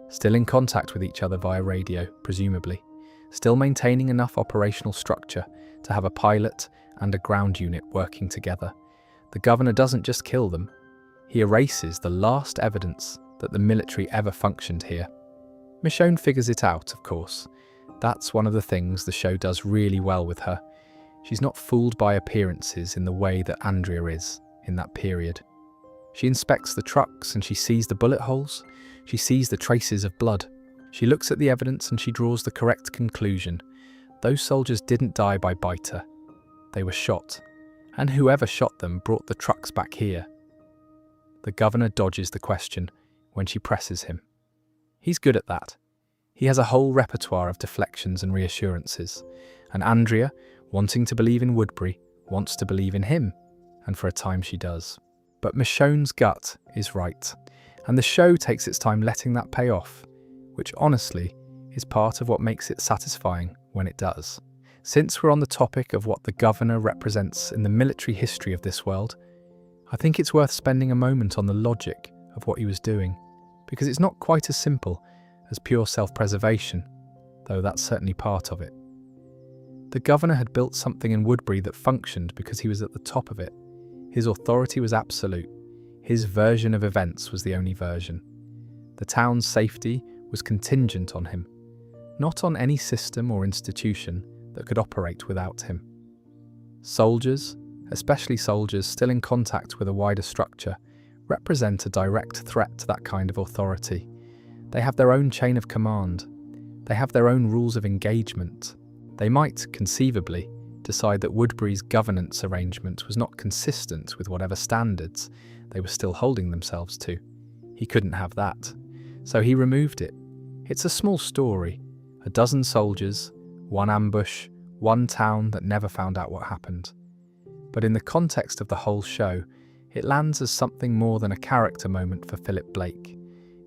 still in contact with each other via radio, presumably, still maintaining enough operational structure to have a pilot and a ground unit working together. The governor doesn't just kill them, he erases the last evidence that the military ever functioned here. Michonne figures it out, of course. That's one of the things the show does really well with her. She's not fooled by appearances in the way that Andrea is in that period. She inspects the trucks and she sees the bullet holes. She sees the traces of blood. She looks at the evidence and she draws the correct conclusion. Those soldiers didn't die by biter. They were shot. And whoever shot them brought the trucks back here. The governor dodges the question when she presses him. He's good at that. He has a whole repertoire of deflections and reassurances. And Andrea, wanting to believe in Woodbury, wants to believe in him. And for a time she does. But Michonne's gut is right. And the show takes its time letting that pay off, which honestly is part of what makes it satisfying when it does. Since we're on the topic of what the governor represents in the military history of this world, I think it's worth spending a moment on the logic of what he was doing, because it's not quite as simple as pure self-preservation, though that's certainly part of it. The governor had built something in Woodbury that functioned because he was at the top of it. His authority was absolute. His version of events was the only version. The town's safety was contingent on him, not on any system or institution that could operate without him. Soldiers, especially soldiers still in contact with a wider structure, represent a direct threat to that kind of authority. They have their own chain of command. They have their own rules of engagement. They might, conceivably, decide that Woodbury's governance arrangement was not consistent with whatever standards they were still holding themselves to. He couldn't have that. So he removed it. It's a small story. 12 soldiers, one ambush, one town that never found out what happened. But in the context of the whole show, it lands as something more than a character moment for Philip Blake.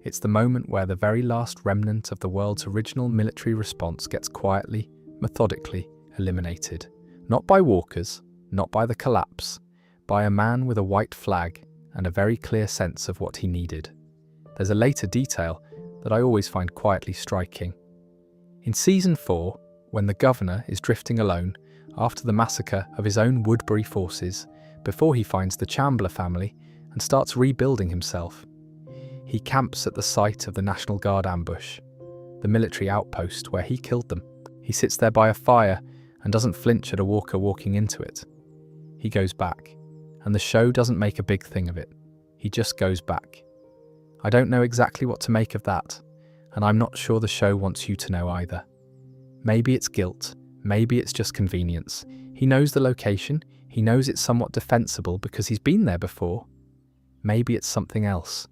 It's the moment where the very last remnant of the world's original military response gets quietly, methodically eliminated. Not by walkers, not by the collapse, by a man with a white flag and a very clear sense of what he needed. There's a later detail that I always find quietly striking. In Season 4, when the governor is drifting alone after the massacre of his own Woodbury forces, before he finds the Chandler family and starts rebuilding himself, he camps at the site of the National Guard ambush, the military outpost where he killed them. He sits there by a fire and doesn't flinch at a walker walking into it. He goes back, and the show doesn't make a big thing of it. He just goes back. I don't know exactly what to make of that, and I'm not sure the show wants you to know either. Maybe it's guilt, maybe it's just convenience. He knows the location, he knows it's somewhat defensible because he's been there before. Maybe it's something else,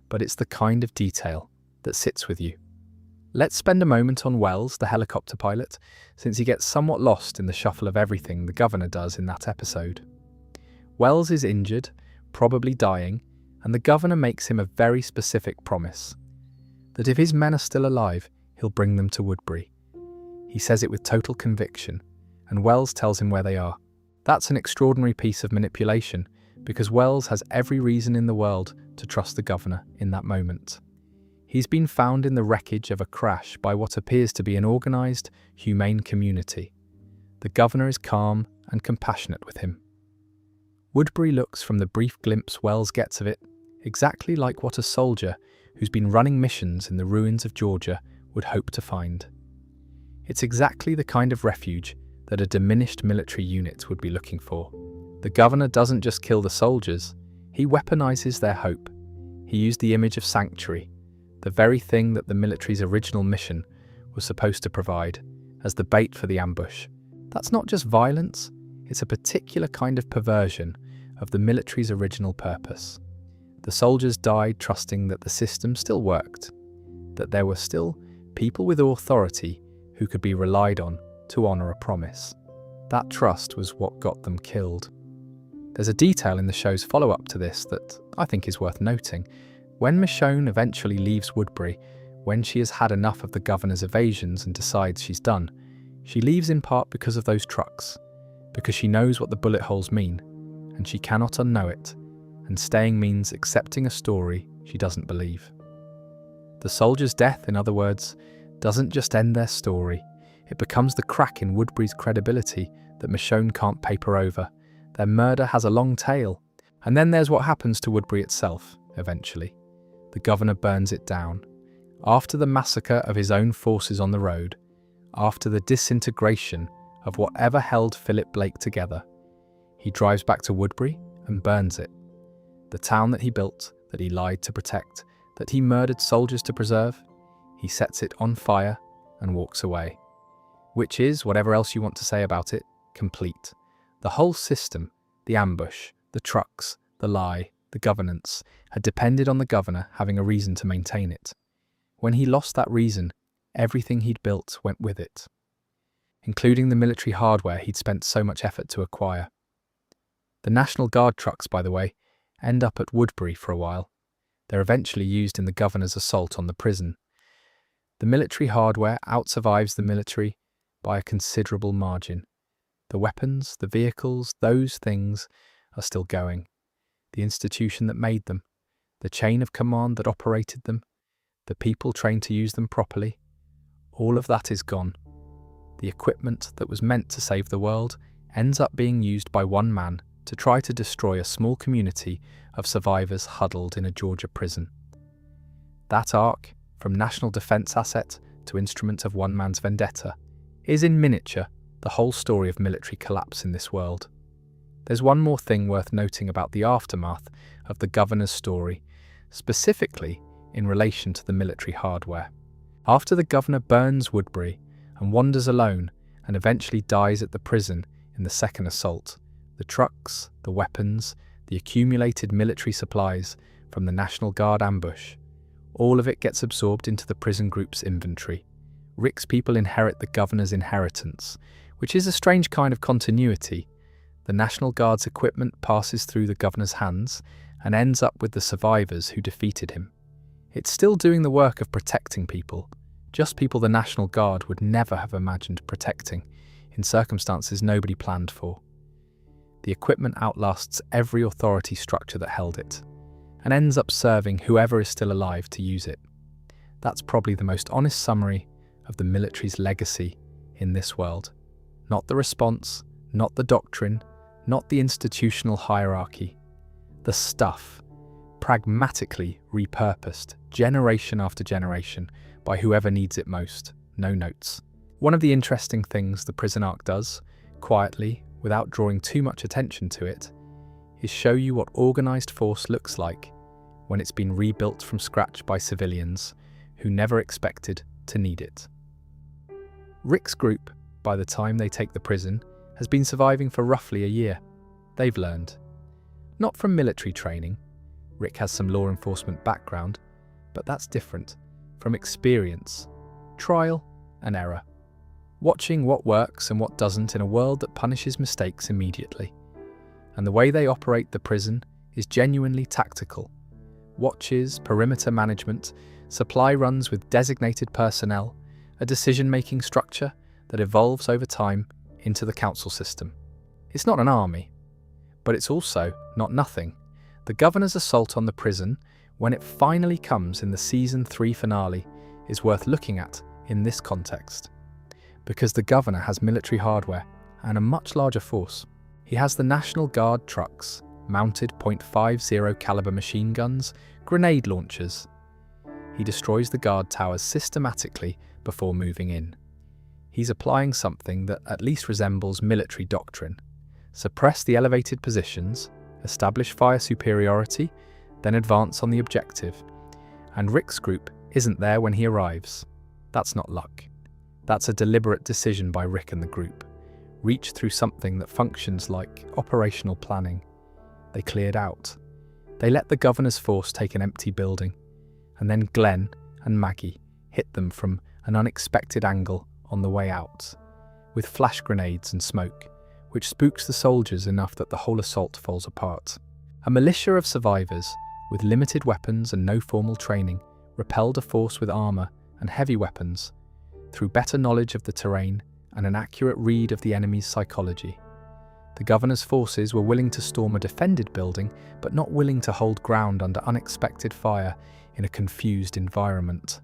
but it's the kind of detail that sits with you. Let's spend a moment on Wells, the helicopter pilot, since he gets somewhat lost in the shuffle of everything the governor does in that episode. Wells is injured, probably dying, and the governor makes him a very specific promise, that if his men are still alive, he'll bring them to Woodbury. He says it with total conviction, and Wells tells him where they are. That's an extraordinary piece of manipulation, because Wells has every reason in the world to trust the governor in that moment. He's been found in the wreckage of a crash by what appears to be an organised, humane community. The governor is calm and compassionate with him. Woodbury looks, from the brief glimpse Wells gets of it, exactly like what a soldier who's been running missions in the ruins of Georgia would hope to find. It's exactly the kind of refuge that a diminished military unit would be looking for. The governor doesn't just kill the soldiers, he weaponizes their hope. He used the image of sanctuary, the very thing that the military's original mission was supposed to provide, as the bait for the ambush. That's not just violence, it's a particular kind of perversion of the military's original purpose. The soldiers died trusting that the system still worked, that there were still people with authority who could be relied on to honour a promise. That trust was what got them killed. There's a detail in the show's follow-up to this that I think is worth noting. When Michonne eventually leaves Woodbury, when she has had enough of the governor's evasions and decides she's done, she leaves in part because of those trucks, because she knows what the bullet holes mean, and she cannot unknow it, and staying means accepting a story she doesn't believe. The soldiers' death, in other words, doesn't just end their story. It becomes the crack in Woodbury's credibility that Michonne can't paper over. Their murder has a long tail. And then there's what happens to Woodbury itself, eventually. The governor burns it down. After the massacre of his own forces on the road, after the disintegration of whatever held Philip Blake together, he drives back to Woodbury and burns it. The town that he built, that he lied to protect, that he murdered soldiers to preserve, he sets it on fire and walks away. Which is, whatever else you want to say about it, complete. The whole system, the ambush, the trucks, the lie, the governance, had depended on the governor having a reason to maintain it. When he lost that reason, everything he'd built went with it, including the military hardware he'd spent so much effort to acquire. The National Guard trucks, by the way, end up at Woodbury for a while. They're eventually used in the governor's assault on the prison. The military hardware outsurvives the military by a considerable margin. The weapons, the vehicles, those things are still going. The institution that made them, the chain of command that operated them, the people trained to use them properly, all of that is gone. The equipment that was meant to save the world ends up being used by one man to try to destroy a small community of survivors huddled in a Georgia prison. That arc, from national defense asset to instrument of one man's vendetta, is in miniature the whole story of military collapse in this world. There's one more thing worth noting about the aftermath of the governor's story, specifically in relation to the military hardware. After the governor burns Woodbury and wanders alone and eventually dies at the prison in the second assault, the trucks, the weapons, the accumulated military supplies from the National Guard ambush, all of it gets absorbed into the prison group's inventory. Rick's people inherit the governor's inheritance, which is a strange kind of continuity. The National Guard's equipment passes through the governor's hands and ends up with the survivors who defeated him. It's still doing the work of protecting people, just people the National Guard would never have imagined protecting, in circumstances nobody planned for. The equipment outlasts every authority structure that held it, and ends up serving whoever is still alive to use it. That's probably the most honest summary of the military's legacy in this world. Not the response, not the doctrine, not the institutional hierarchy. The stuff, pragmatically repurposed, generation after generation, by whoever needs it most. No notes. One of the interesting things the prison arc does, quietly, without drawing too much attention to it, is show you what organised force looks like when it's been rebuilt from scratch by civilians who never expected to need it. Rick's group, by the time they take the prison, has been surviving for roughly a year. They've learned. Not from military training. Rick has some law enforcement background, but that's different. From experience, trial and error. Watching what works and what doesn't in a world that punishes mistakes immediately. And the way they operate the prison is genuinely tactical. Watches, perimeter management, supply runs with designated personnel, a decision-making structure that evolves over time into the council system. It's not an army, but it's also not nothing. The governor's assault on the prison, when it finally comes in the Season 3 finale, is worth looking at in this context. Because the governor has military hardware and a much larger force. He has the National Guard trucks, mounted .50 caliber machine guns, grenade launchers. He destroys the guard towers systematically before moving in. He's applying something that at least resembles military doctrine. Suppress the elevated positions, establish fire superiority, then advance on the objective. And Rick's group isn't there when he arrives. That's not luck. That's a deliberate decision by Rick and the group. Reach through something that functions like operational planning. They cleared out. They let the governor's force take an empty building, and then Glenn and Maggie hit them from an unexpected angle on the way out, with flash grenades and smoke, which spooks the soldiers enough that the whole assault falls apart. A militia of survivors, with limited weapons and no formal training, repelled a force with armour and heavy weapons, through better knowledge of the terrain and an accurate read of the enemy's psychology. The governor's forces were willing to storm a defended building, but not willing to hold ground under unexpected fire in a confused environment.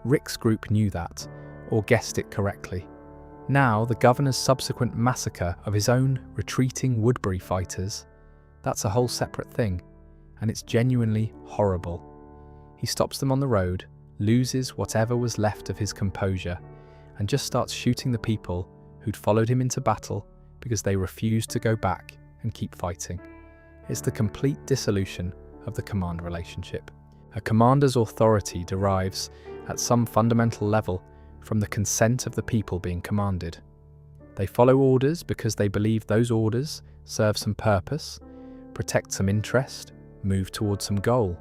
Rick's group knew that, or guessed it correctly. Now, the governor's subsequent massacre of his own retreating Woodbury fighters, that's a whole separate thing, and it's genuinely horrible. He stops them on the road, loses whatever was left of his composure, and just starts shooting the people who'd followed him into battle because they refused to go back and keep fighting. It's the complete dissolution of the command relationship. A commander's authority derives, at some fundamental level, from the consent of the people being commanded. They follow orders because they believe those orders serve some purpose, protect some interest, move towards some goal.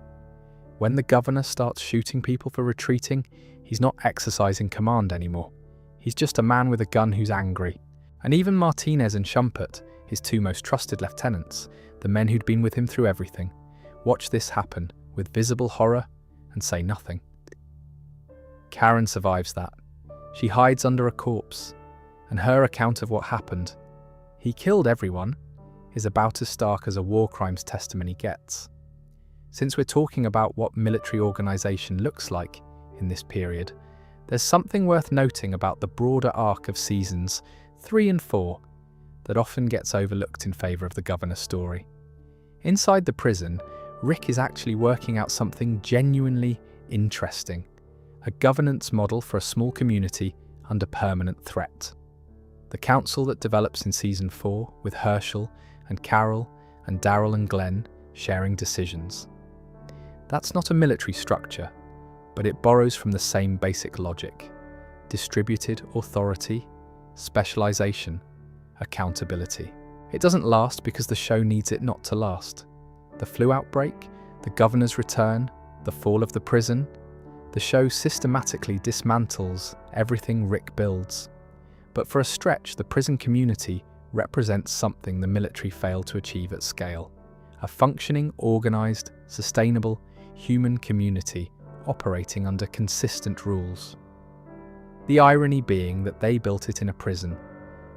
When the governor starts shooting people for retreating, he's not exercising command anymore. He's just a man with a gun who's angry. And even Martinez and Schumpert, his two most trusted lieutenants, the men who'd been with him through everything, watch this happen with visible horror and say nothing. Karen survives that. She hides under a corpse, and her account of what happened, "He killed everyone," is about as stark as a war crimes testimony gets. Since we're talking about what military organisation looks like in this period, there's something worth noting about the broader arc of seasons 3 and 4 that often gets overlooked in favour of the governor's story. Inside the prison, Rick is actually working out something genuinely interesting, a governance model for a small community under permanent threat. The council that develops in Season 4, with Herschel and Carol and Daryl and Glenn sharing decisions. That's not a military structure, but it borrows from the same basic logic: distributed authority, specialization, accountability. It doesn't last because the show needs it not to last. The flu outbreak, the governor's return, the fall of the prison, the show systematically dismantles everything Rick builds. But for a stretch, the prison community represents something the military failed to achieve at scale: a functioning, organized, sustainable, human community operating under consistent rules. The irony being that they built it in a prison,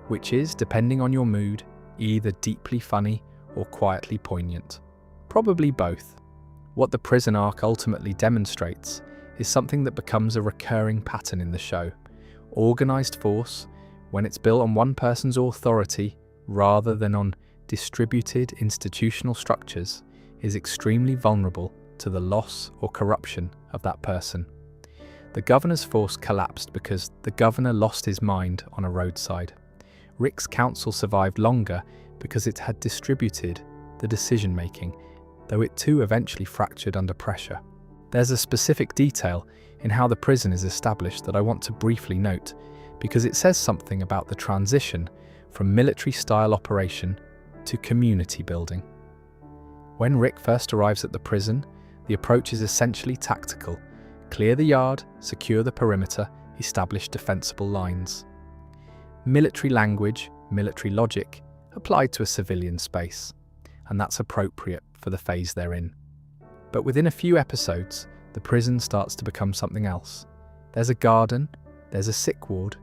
which is, depending on your mood, either deeply funny or quietly poignant. Probably both. What the prison arc ultimately demonstrates is something that becomes a recurring pattern in the show. Organized force, when it's built on one person's authority rather than on distributed institutional structures, is extremely vulnerable to the loss or corruption of that person. The governor's force collapsed because the governor lost his mind on a roadside. Rick's council survived longer because it had distributed the decision-making, though it too eventually fractured under pressure. There's a specific detail in how the prison is established that I want to briefly note, because it says something about the transition from military-style operation to community building. When Rick first arrives at the prison, the approach is essentially tactical: clear the yard, secure the perimeter, establish defensible lines. Military language, military logic, applied to a civilian space, and that's appropriate for the phase they're in. But within a few episodes, the prison starts to become something else. There's a garden, there's a sick ward,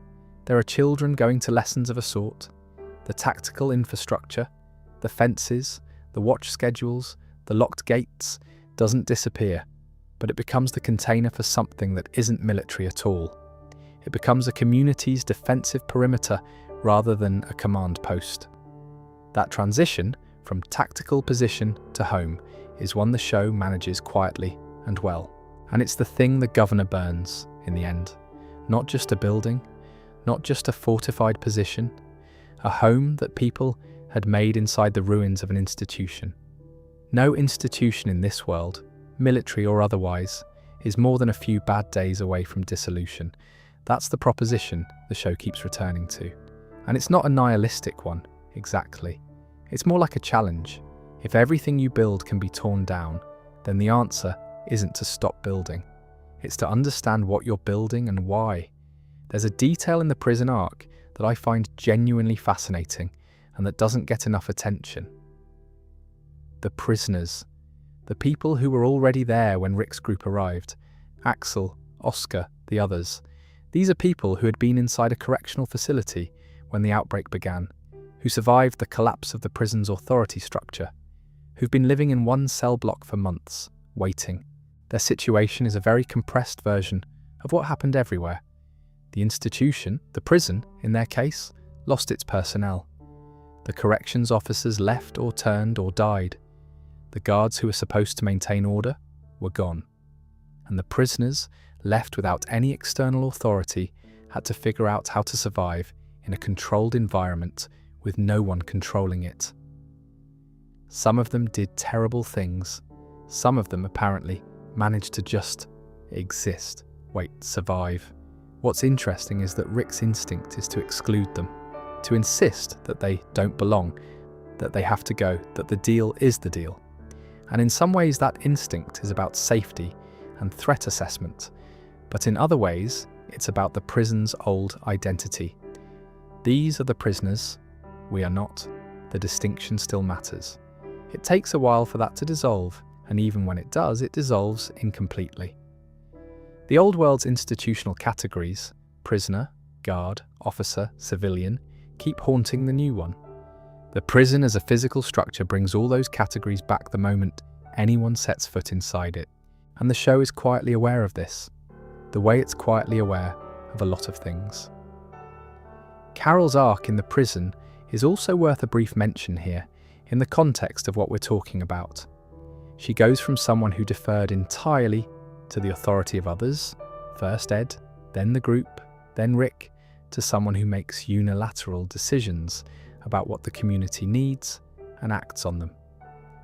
there are children going to lessons of a sort. The tactical infrastructure, the fences, the watch schedules, the locked gates, doesn't disappear, but it becomes the container for something that isn't military at all. It becomes a community's defensive perimeter rather than a command post. That transition from tactical position to home is one the show manages quietly and well. And it's the thing the governor burns in the end. Not just a building, not just a fortified position, a home that people had made inside the ruins of an institution. No institution in this world, military or otherwise, is more than a few bad days away from dissolution. That's the proposition the show keeps returning to. And it's not a nihilistic one, exactly. It's more like a challenge. If everything you build can be torn down, then the answer isn't to stop building. It's to understand what you're building and why. There's a detail in the prison arc that I find genuinely fascinating and that doesn't get enough attention. The prisoners. The people who were already there when Rick's group arrived. Axel, Oscar, the others. These are people who had been inside a correctional facility when the outbreak began. who survived the collapse of the prison's authority structure, who've been living in one cell block for months, waiting. Their situation is a very compressed version of what happened everywhere. The institution, the prison, in their case, lost its personnel. The corrections officers left or turned or died. The guards who were supposed to maintain order were gone. And the prisoners, left without any external authority, had to figure out how to survive in a controlled environment with no one controlling it. Some of them did terrible things. Some of them, apparently, managed to just exist. Survive. What's interesting is that Rick's instinct is to exclude them, to insist that they don't belong, that they have to go, that the deal is the deal. And in some ways that instinct is about safety and threat assessment, but in other ways it's about the prison's old identity. These are the prisoners, we are not. The distinction still matters. It takes a while for that to dissolve, and even when it does, it dissolves incompletely. The old world's institutional categories, prisoner, guard, officer, civilian, keep haunting the new one. The prison as a physical structure brings all those categories back the moment anyone sets foot inside it. And the show is quietly aware of this, the way it's quietly aware of a lot of things. Carol's arc in the prison is also worth a brief mention here, in the context of what we're talking about. She goes from someone who deferred entirely to the authority of others, first Ed, then the group, then Rick, to someone who makes unilateral decisions about what the community needs and acts on them.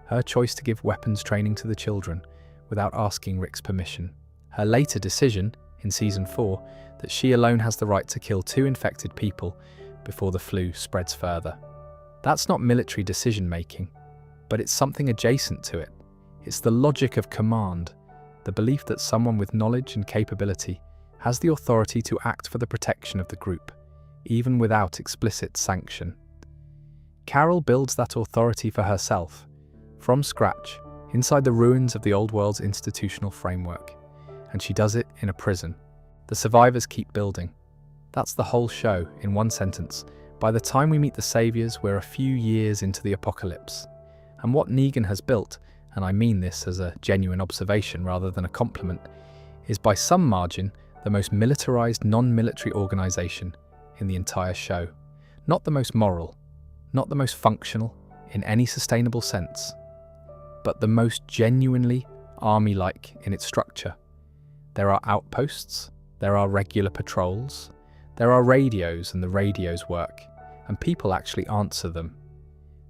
Her choice to give weapons training to the children without asking Rick's permission. Her later decision, in Season 4, that she alone has the right to kill 2 infected people before the flu spreads further. That's not military decision-making, but it's something adjacent to it. It's the logic of command, the belief that someone with knowledge and capability has the authority to act for the protection of the group, even without explicit sanction. Carol builds that authority for herself, from scratch, inside the ruins of the old world's institutional framework, and she does it in a prison. The survivors keep building. That's the whole show, in one sentence. By the time we meet the saviors, we're a few years into the apocalypse. And what Negan has built, and I mean this as a genuine observation rather than a compliment, is by some margin the most militarized non-military organization in the entire show. Not the most moral, not the most functional in any sustainable sense, but the most genuinely army-like in its structure. There are outposts, there are regular patrols, there are radios and the radios work, and people actually answer them.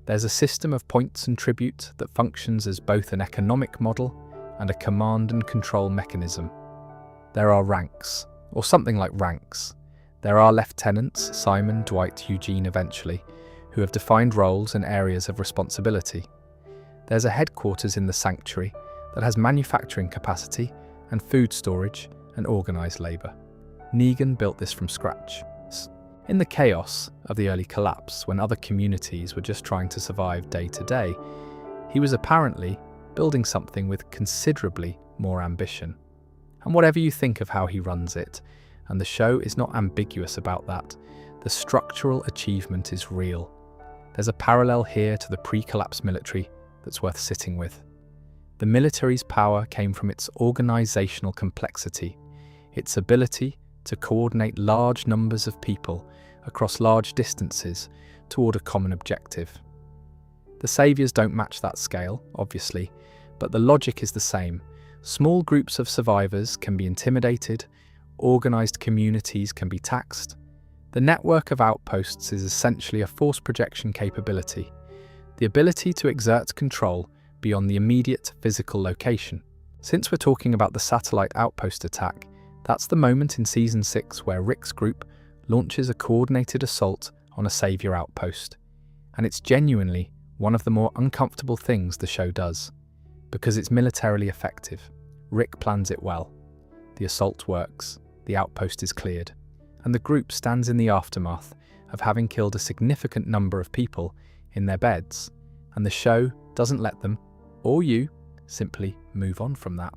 There's a system of points and tribute that functions as both an economic model and a command and control mechanism. There are ranks, or something like ranks. There are lieutenants, Simon, Dwight, Eugene eventually, who have defined roles and areas of responsibility. There's a headquarters in the sanctuary that has manufacturing capacity and food storage and organised labour. Negan built this from scratch. In the chaos of the early collapse, when other communities were just trying to survive day to day, he was apparently building something with considerably more ambition. And whatever you think of how he runs it, and the show is not ambiguous about that, the structural achievement is real. There's a parallel here to the pre-collapse military that's worth sitting with. The military's power came from its organisational complexity, its ability to coordinate large numbers of people across large distances toward a common objective. The saviors don't match that scale, obviously, but the logic is the same. Small groups of survivors can be intimidated, organised communities can be taxed. The network of outposts is essentially a force projection capability, the ability to exert control beyond the immediate physical location. Since we're talking about the satellite outpost attack, that's the moment in Season 6 where Rick's group launches a coordinated assault on a saviour outpost. And it's genuinely one of the more uncomfortable things the show does, because it's militarily effective. Rick plans it well. The assault works, the outpost is cleared, and the group stands in the aftermath of having killed a significant number of people in their beds, and the show doesn't let them, or you, simply move on from that.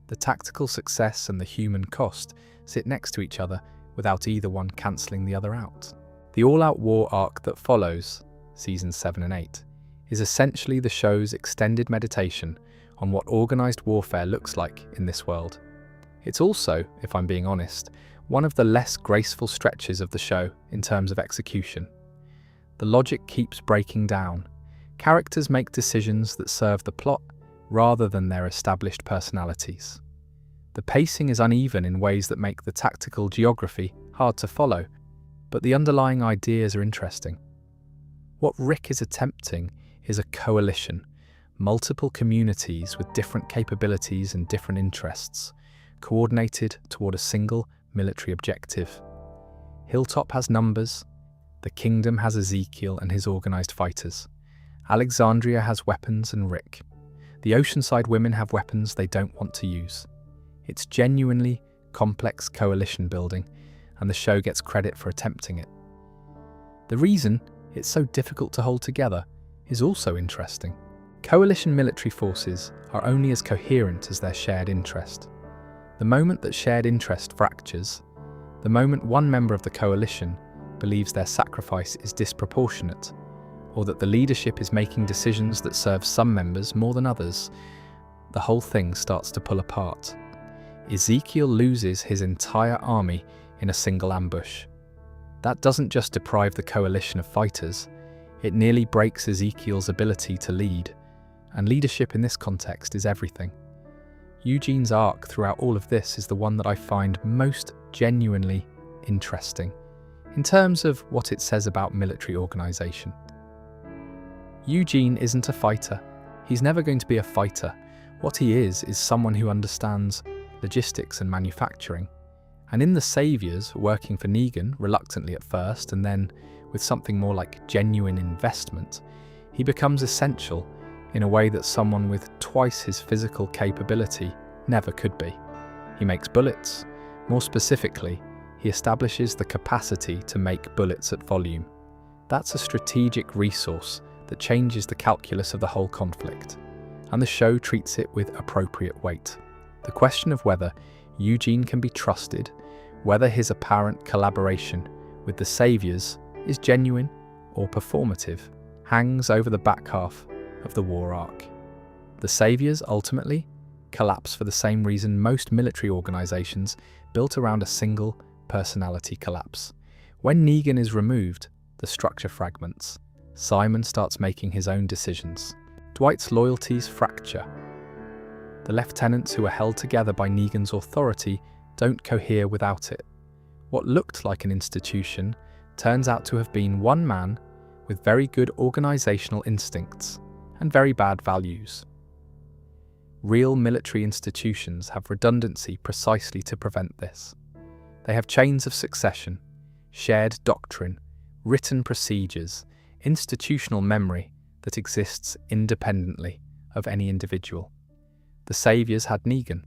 The tactical success and the human cost sit next to each other without either one cancelling the other out. The all-out war arc that follows, seasons 7 and 8, is essentially the show's extended meditation on what organised warfare looks like in this world. It's also, if I'm being honest, one of the less graceful stretches of the show in terms of execution. The logic keeps breaking down. Characters make decisions that serve the plot rather than their established personalities. The pacing is uneven in ways that make the tactical geography hard to follow, but the underlying ideas are interesting. What Rick is attempting is a coalition, multiple communities with different capabilities and different interests, coordinated toward a single military objective. Hilltop has numbers, the Kingdom has Ezekiel and his organised fighters, Alexandria has weapons and Rick. The Oceanside women have weapons they don't want to use. It's genuinely complex coalition building, and the show gets credit for attempting it. The reason it's so difficult to hold together is also interesting. Coalition military forces are only as coherent as their shared interest. The moment that shared interest fractures, the moment one member of the coalition believes their sacrifice is disproportionate, or that the leadership is making decisions that serve some members more than others, the whole thing starts to pull apart. Ezekiel loses his entire army in a single ambush. That doesn't just deprive the coalition of fighters, it nearly breaks Ezekiel's ability to lead, and leadership in this context is everything. Eugene's arc throughout all of this is the one that I find most genuinely interesting, in terms of what it says about military organisation. Eugene isn't a fighter. He's never going to be a fighter. What he is someone who understands logistics and manufacturing. And in The Saviours, working for Negan, reluctantly at first, and then with something more like genuine investment, he becomes essential in a way that someone with twice his physical capability never could be. He makes bullets. More specifically, he establishes the capacity to make bullets at volume. That's a strategic resource that changes the calculus of the whole conflict, and the show treats it with appropriate weight. The question of whether Eugene can be trusted, whether his apparent collaboration with the Saviours is genuine or performative, hangs over the back half of the war arc. The Saviours ultimately collapse for the same reason most military organisations built around a single personality collapse. When Negan is removed, the structure fragments. Simon starts making his own decisions. Dwight's loyalties fracture. The lieutenants who are held together by Negan's authority don't cohere without it. What looked like an institution turns out to have been one man with very good organisational instincts and very bad values. Real military institutions have redundancy precisely to prevent this. They have chains of succession, shared doctrine, written procedures, institutional memory that exists independently of any individual. The Saviours had Negan,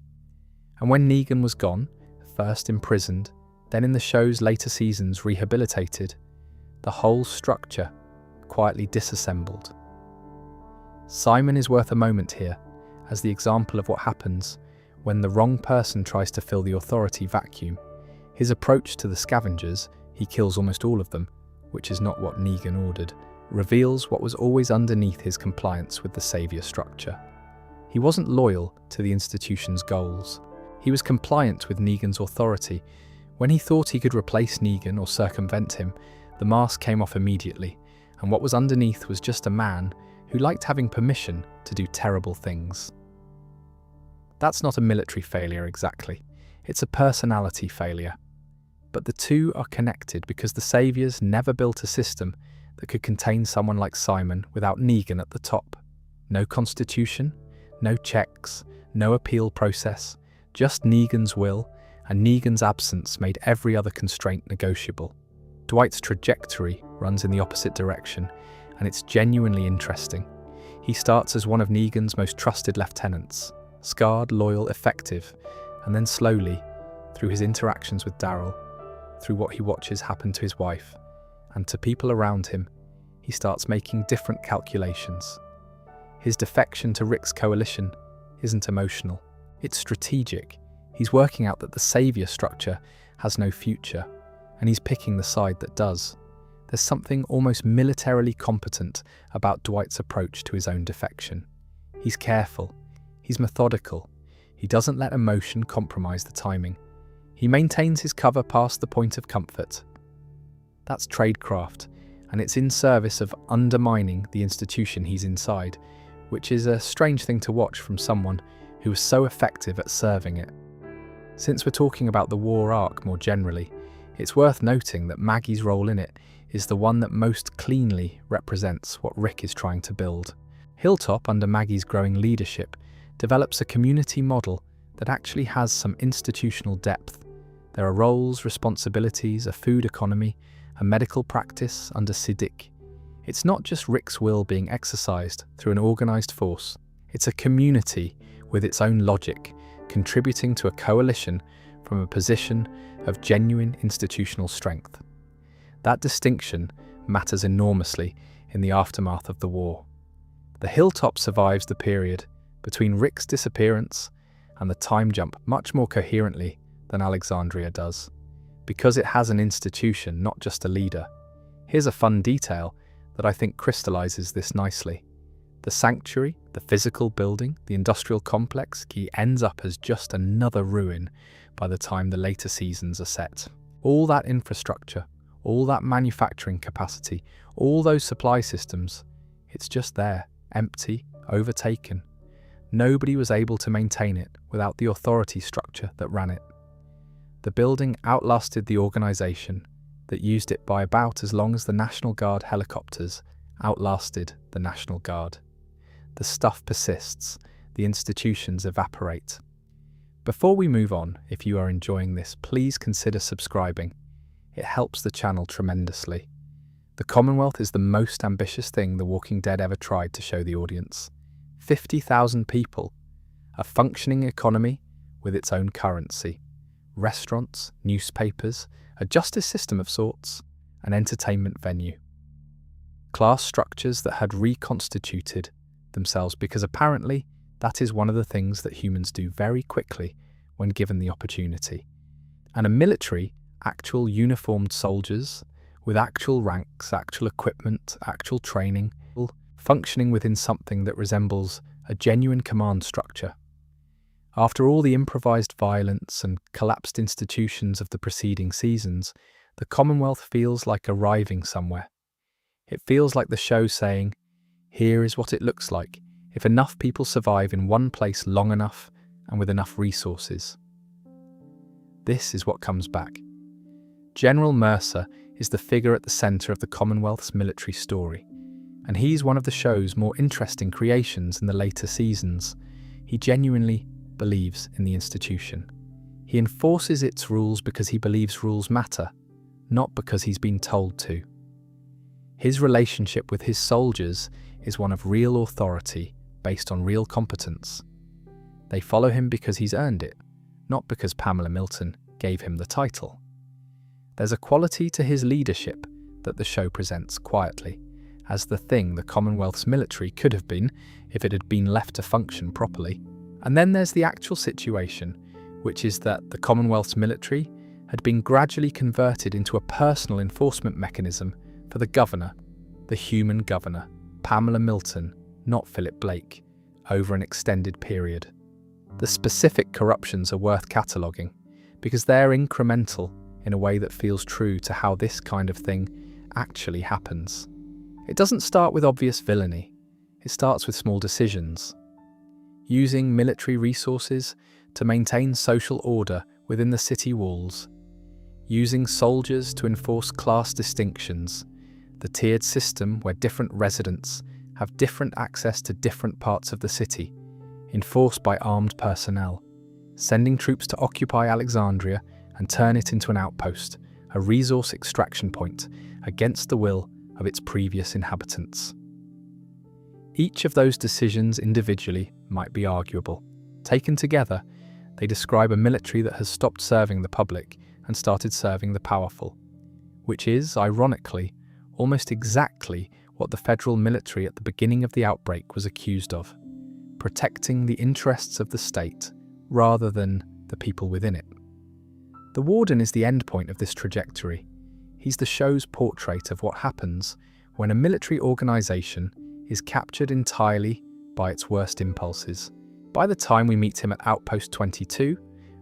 and when Negan was gone, first imprisoned, then in the show's later seasons rehabilitated, the whole structure quietly disassembled. Simon is worth a moment here as the example of what happens when the wrong person tries to fill the authority vacuum. His approach to the scavengers, he kills almost all of them, which is not what Negan ordered, reveals what was always underneath his compliance with the Saviour structure. He wasn't loyal to the institution's goals. He was compliant with Negan's authority. When he thought he could replace Negan or circumvent him, the mask came off immediately, and what was underneath was just a man who liked having permission to do terrible things. That's not a military failure exactly. It's a personality failure. But the two are connected because the Saviours never built a system that could contain someone like Simon without Negan at the top. No constitution, no checks, no appeal process, just Negan's will, and Negan's absence made every other constraint negotiable. Dwight's trajectory runs in the opposite direction, and it's genuinely interesting. He starts as one of Negan's most trusted lieutenants, scarred, loyal, effective, and then slowly, through his interactions with Daryl, through what he watches happen to his wife, and to people around him, he starts making different calculations. His defection to Rick's coalition isn't emotional, it's strategic. He's working out that the Saviour structure has no future, and he's picking the side that does. There's something almost militarily competent about Dwight's approach to his own defection. He's careful, he's methodical, he doesn't let emotion compromise the timing. He maintains his cover past the point of comfort. That's tradecraft, and it's in service of undermining the institution he's inside, which is a strange thing to watch from someone who was so effective at serving it. Since we're talking about the war arc more generally, it's worth noting that Maggie's role in it is the one that most cleanly represents what Rick is trying to build. Hilltop, under Maggie's growing leadership, develops a community model that actually has some institutional depth. There are roles, responsibilities, a food economy, a medical practice under Siddiq. It's not just Rick's will being exercised through an organised force. It's a community with its own logic, contributing to a coalition from a position of genuine institutional strength. That distinction matters enormously in the aftermath of the war. The Hilltop survives the period between Rick's disappearance and the time jump much more coherently than Alexandria does, because it has an institution, not just a leader. Here's a fun detail that I think crystallizes this nicely. The sanctuary, the physical building, the industrial complex, ends up as just another ruin by the time the later seasons are set. All that infrastructure, all that manufacturing capacity, all those supply systems, it's just there, empty, overtaken. Nobody was able to maintain it without the authority structure that ran it. The building outlasted the organisation that used it by about as long as the National Guard helicopters outlasted the National Guard. The stuff persists, the institutions evaporate. Before we move on, if you are enjoying this, please consider subscribing. It helps the channel tremendously. The Commonwealth is the most ambitious thing The Walking Dead ever tried to show the audience. 50,000 people, a functioning economy with its own currency, restaurants, newspapers, a justice system of sorts, an entertainment venue. Class structures that had reconstituted themselves, because apparently that is one of the things that humans do very quickly when given the opportunity. And a military, actual uniformed soldiers with actual ranks, actual equipment, actual training, functioning within something that resembles a genuine command structure. After all the improvised violence and collapsed institutions of the preceding seasons, the Commonwealth feels like arriving somewhere. It feels like the show saying, here is what it looks like if enough people survive in one place long enough and with enough resources. This is what comes back. General Mercer is the figure at the centre of the Commonwealth's military story, and he's one of the show's more interesting creations in the later seasons. He genuinely believes in the institution. He enforces its rules because he believes rules matter, not because he's been told to. His relationship with his soldiers is one of real authority based on real competence. They follow him because he's earned it, not because Pamela Milton gave him the title. There's a quality to his leadership that the show presents quietly, as the thing the Commonwealth's military could have been if it had been left to function properly. And then there's the actual situation, which is that the Commonwealth's military had been gradually converted into a personal enforcement mechanism for the governor, the human governor, Pamela Milton, not Philip Blake, over an extended period. The specific corruptions are worth cataloguing, because they're incremental in a way that feels true to how this kind of thing actually happens. It doesn't start with obvious villainy, it starts with small decisions. Using military resources to maintain social order within the city walls, using soldiers to enforce class distinctions, the tiered system where different residents have different access to different parts of the city, enforced by armed personnel, sending troops to occupy Alexandria and turn it into an outpost, a resource extraction point against the will of its previous inhabitants. Each of those decisions individually might be arguable. Taken together, they describe a military that has stopped serving the public and started serving the powerful, which is, ironically, almost exactly what the federal military at the beginning of the outbreak was accused of, protecting the interests of the state rather than the people within it. The warden is the endpoint of this trajectory. He's the show's portrait of what happens when a military organization is captured entirely by its worst impulses. By the time we meet him at Outpost 22,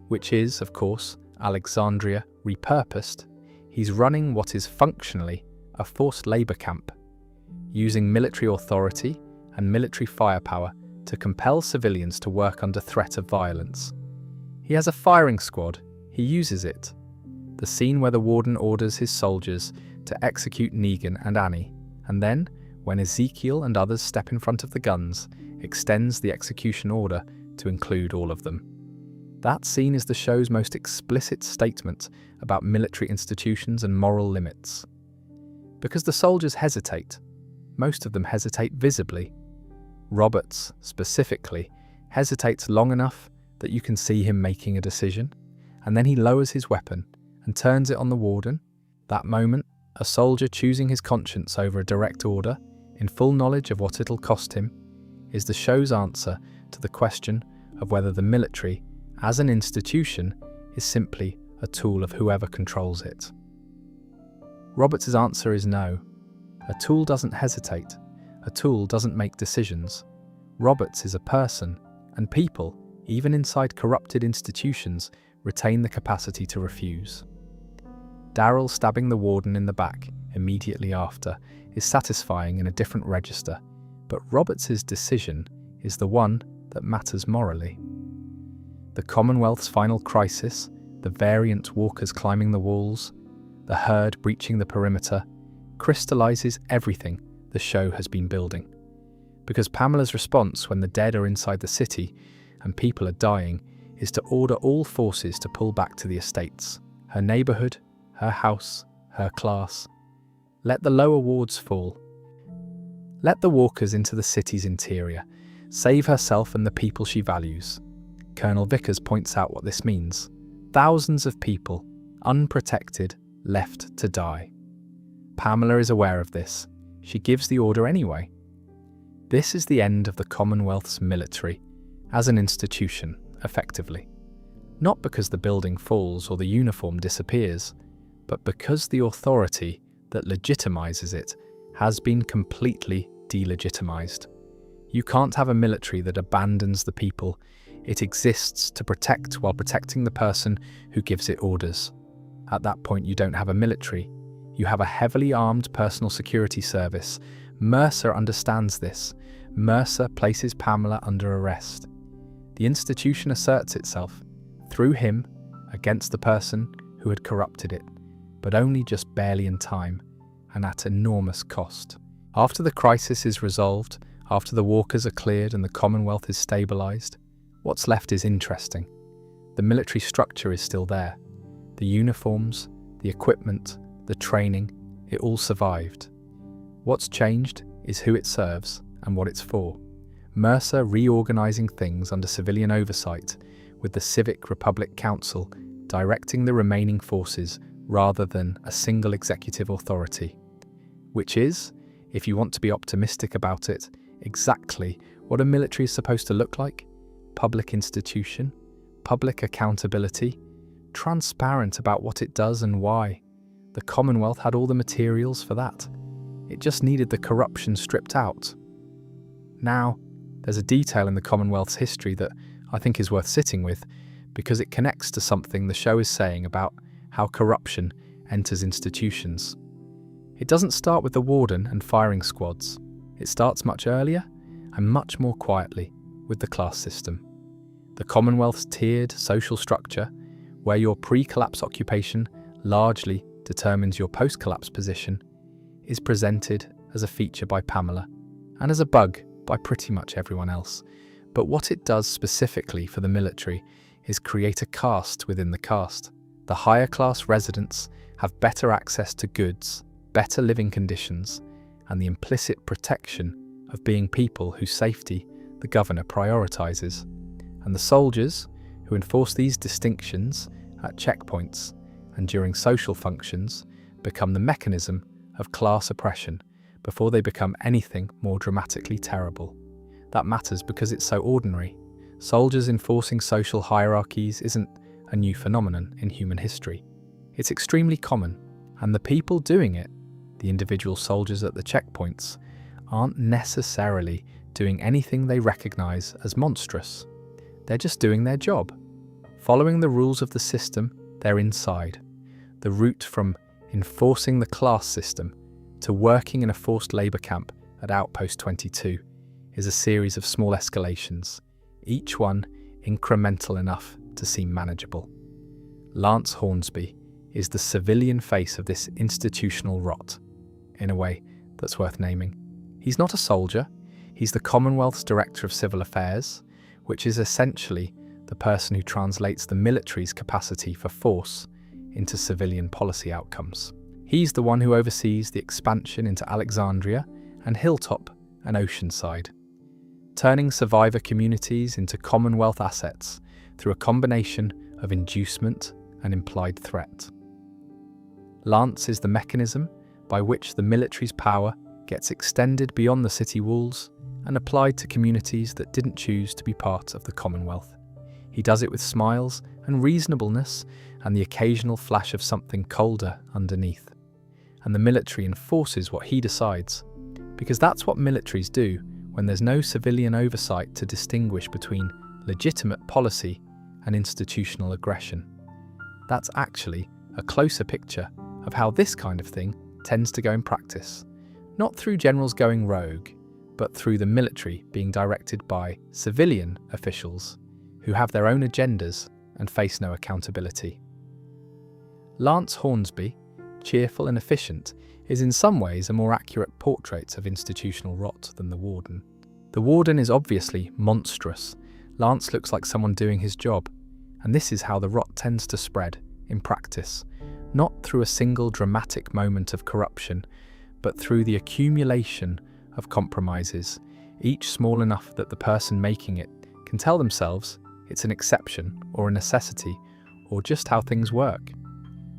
which is, of course, Alexandria repurposed, he's running what is functionally a forced labor camp, using military authority and military firepower to compel civilians to work under threat of violence. He has a firing squad. He uses it. The scene where the warden orders his soldiers to execute Negan and Annie, and then, when Ezekiel and others step in front of the guns, extends the execution order to include all of them. That scene is the show's most explicit statement about military institutions and moral limits. Because the soldiers hesitate. Most of them hesitate visibly. Roberts, specifically, hesitates long enough that you can see him making a decision, and then he lowers his weapon and turns it on the warden. That moment, a soldier choosing his conscience over a direct order, in full knowledge of what it'll cost him, is the show's answer to the question of whether the military, as an institution, is simply a tool of whoever controls it. Roberts' answer is no. A tool doesn't hesitate. A tool doesn't make decisions. Roberts is a person, and people, even inside corrupted institutions, retain the capacity to refuse. Daryl stabbing the warden in the back immediately after is satisfying in a different register, but Roberts' decision is the one that matters morally. The Commonwealth's final crisis, the variant walkers climbing the walls, the herd breaching the perimeter, crystallizes everything the show has been building. Because Pamela's response when the dead are inside the city and people are dying is to order all forces to pull back to the estates, her neighborhood, her house, her class. Let the lower wards fall. Let the walkers into the city's interior. Save herself and the people she values. Colonel Vickers points out what this means. Thousands of people, unprotected, left to die. Pamela is aware of this. She gives the order anyway. This is the end of the Commonwealth's military, as an institution, effectively. Not because the building falls or the uniform disappears, but because the authority that legitimizes it has been completely delegitimized. You can't have a military that abandons the people. It exists to protect while protecting the person who gives it orders. At that point, you don't have a military. You have a heavily armed personal security service. Mercer understands this. Mercer places Pamela under arrest. The institution asserts itself, through him, against the person who had corrupted it, but only just barely in time, and at enormous cost. After the crisis is resolved, after the walkers are cleared and the Commonwealth is stabilized, what's left is interesting. The military structure is still there. The uniforms, the equipment, the training, it all survived. What's changed is who it serves and what it's for. Mercer reorganizing things under civilian oversight, with the Civic Republic Council directing the remaining forces rather than a single executive authority. Which is, if you want to be optimistic about it, exactly what a military is supposed to look like. Public institution, public accountability, transparent about what it does and why. The Commonwealth had all the materials for that. It just needed the corruption stripped out. Now, there's a detail in the Commonwealth's history that I think is worth sitting with, because it connects to something the show is saying about how corruption enters institutions. It doesn't start with the warden and firing squads. It starts much earlier and much more quietly with the class system. The Commonwealth's tiered social structure, where your pre-collapse occupation largely determines your post-collapse position, is presented as a feature by Pamela and as a bug by pretty much everyone else. But what it does specifically for the military is create a caste within the caste. The higher class residents have better access to goods, better living conditions, and the implicit protection of being people whose safety the governor prioritizes. And the soldiers, who enforce these distinctions at checkpoints and during social functions, become the mechanism of class oppression before they become anything more dramatically terrible. That matters because it's so ordinary. Soldiers enforcing social hierarchies isn't a new phenomenon in human history. It's extremely common, And the people doing it, the individual soldiers at the checkpoints, aren't necessarily doing anything they recognize as monstrous. They're just doing their job. Following the rules of the system, they're inside. The route from enforcing the class system to working in a forced labour camp at Outpost 22 is a series of small escalations, each one incremental enough to seem manageable. Lance Hornsby is the civilian face of this institutional rot, in a way that's worth naming. He's not a soldier, he's the Commonwealth's Director of Civil Affairs, which is essentially the person who translates the military's capacity for force into civilian policy outcomes. He's the one who oversees the expansion into Alexandria and Hilltop and Oceanside, turning survivor communities into Commonwealth assets through a combination of inducement and implied threat. Lance is the mechanism by which the military's power gets extended beyond the city walls and applied to communities that didn't choose to be part of the Commonwealth. He does it with smiles and reasonableness and the occasional flash of something colder underneath. And the military enforces what he decides, because that's what militaries do when there's no civilian oversight to distinguish between legitimate policy and institutional aggression. That's actually a closer picture of how this kind of thing tends to go in practice, not through generals going rogue, but through the military being directed by civilian officials who have their own agendas and face no accountability. Lance Hornsby, cheerful and efficient, is in some ways a more accurate portrait of institutional rot than the Warden. The Warden is obviously monstrous. Lance looks like someone doing his job, and this is how the rot tends to spread in practice, not through a single dramatic moment of corruption, but through the accumulation of compromises, each small enough that the person making it can tell themselves it's an exception or a necessity or just how things work.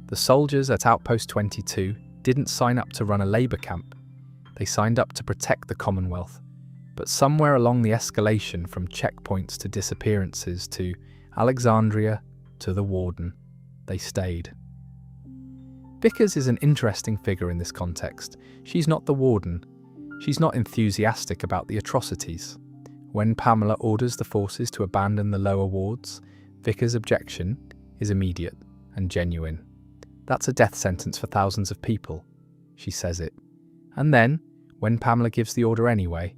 The soldiers at Outpost 22 didn't sign up to run a labour camp. They signed up to protect the Commonwealth. But somewhere along the escalation from checkpoints to disappearances to Alexandria to the Warden, they stayed. Vickers is an interesting figure in this context. She's not the Warden. She's not enthusiastic about the atrocities. When Pamela orders the forces to abandon the lower wards, Vickers' objection is immediate and genuine. That's a death sentence for thousands of people, she says it. And then, when Pamela gives the order anyway,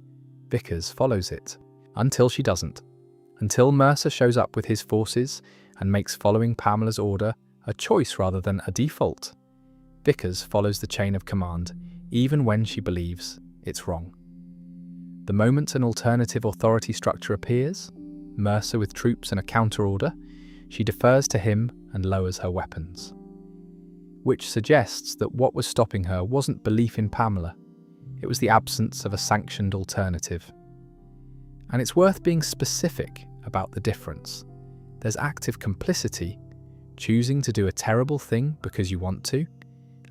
Vickers follows it. Until she doesn't. Until Mercer shows up with his forces and makes following Pamela's order a choice rather than a default. Vickers follows the chain of command, even when she believes it's wrong. The moment an alternative authority structure appears, Mercer with troops and a counter-order, she defers to him and lowers her weapons. Which suggests that what was stopping her wasn't belief in Pamela, it was the absence of a sanctioned alternative. And it's worth being specific about the difference. There's active complicity, choosing to do a terrible thing because you want to,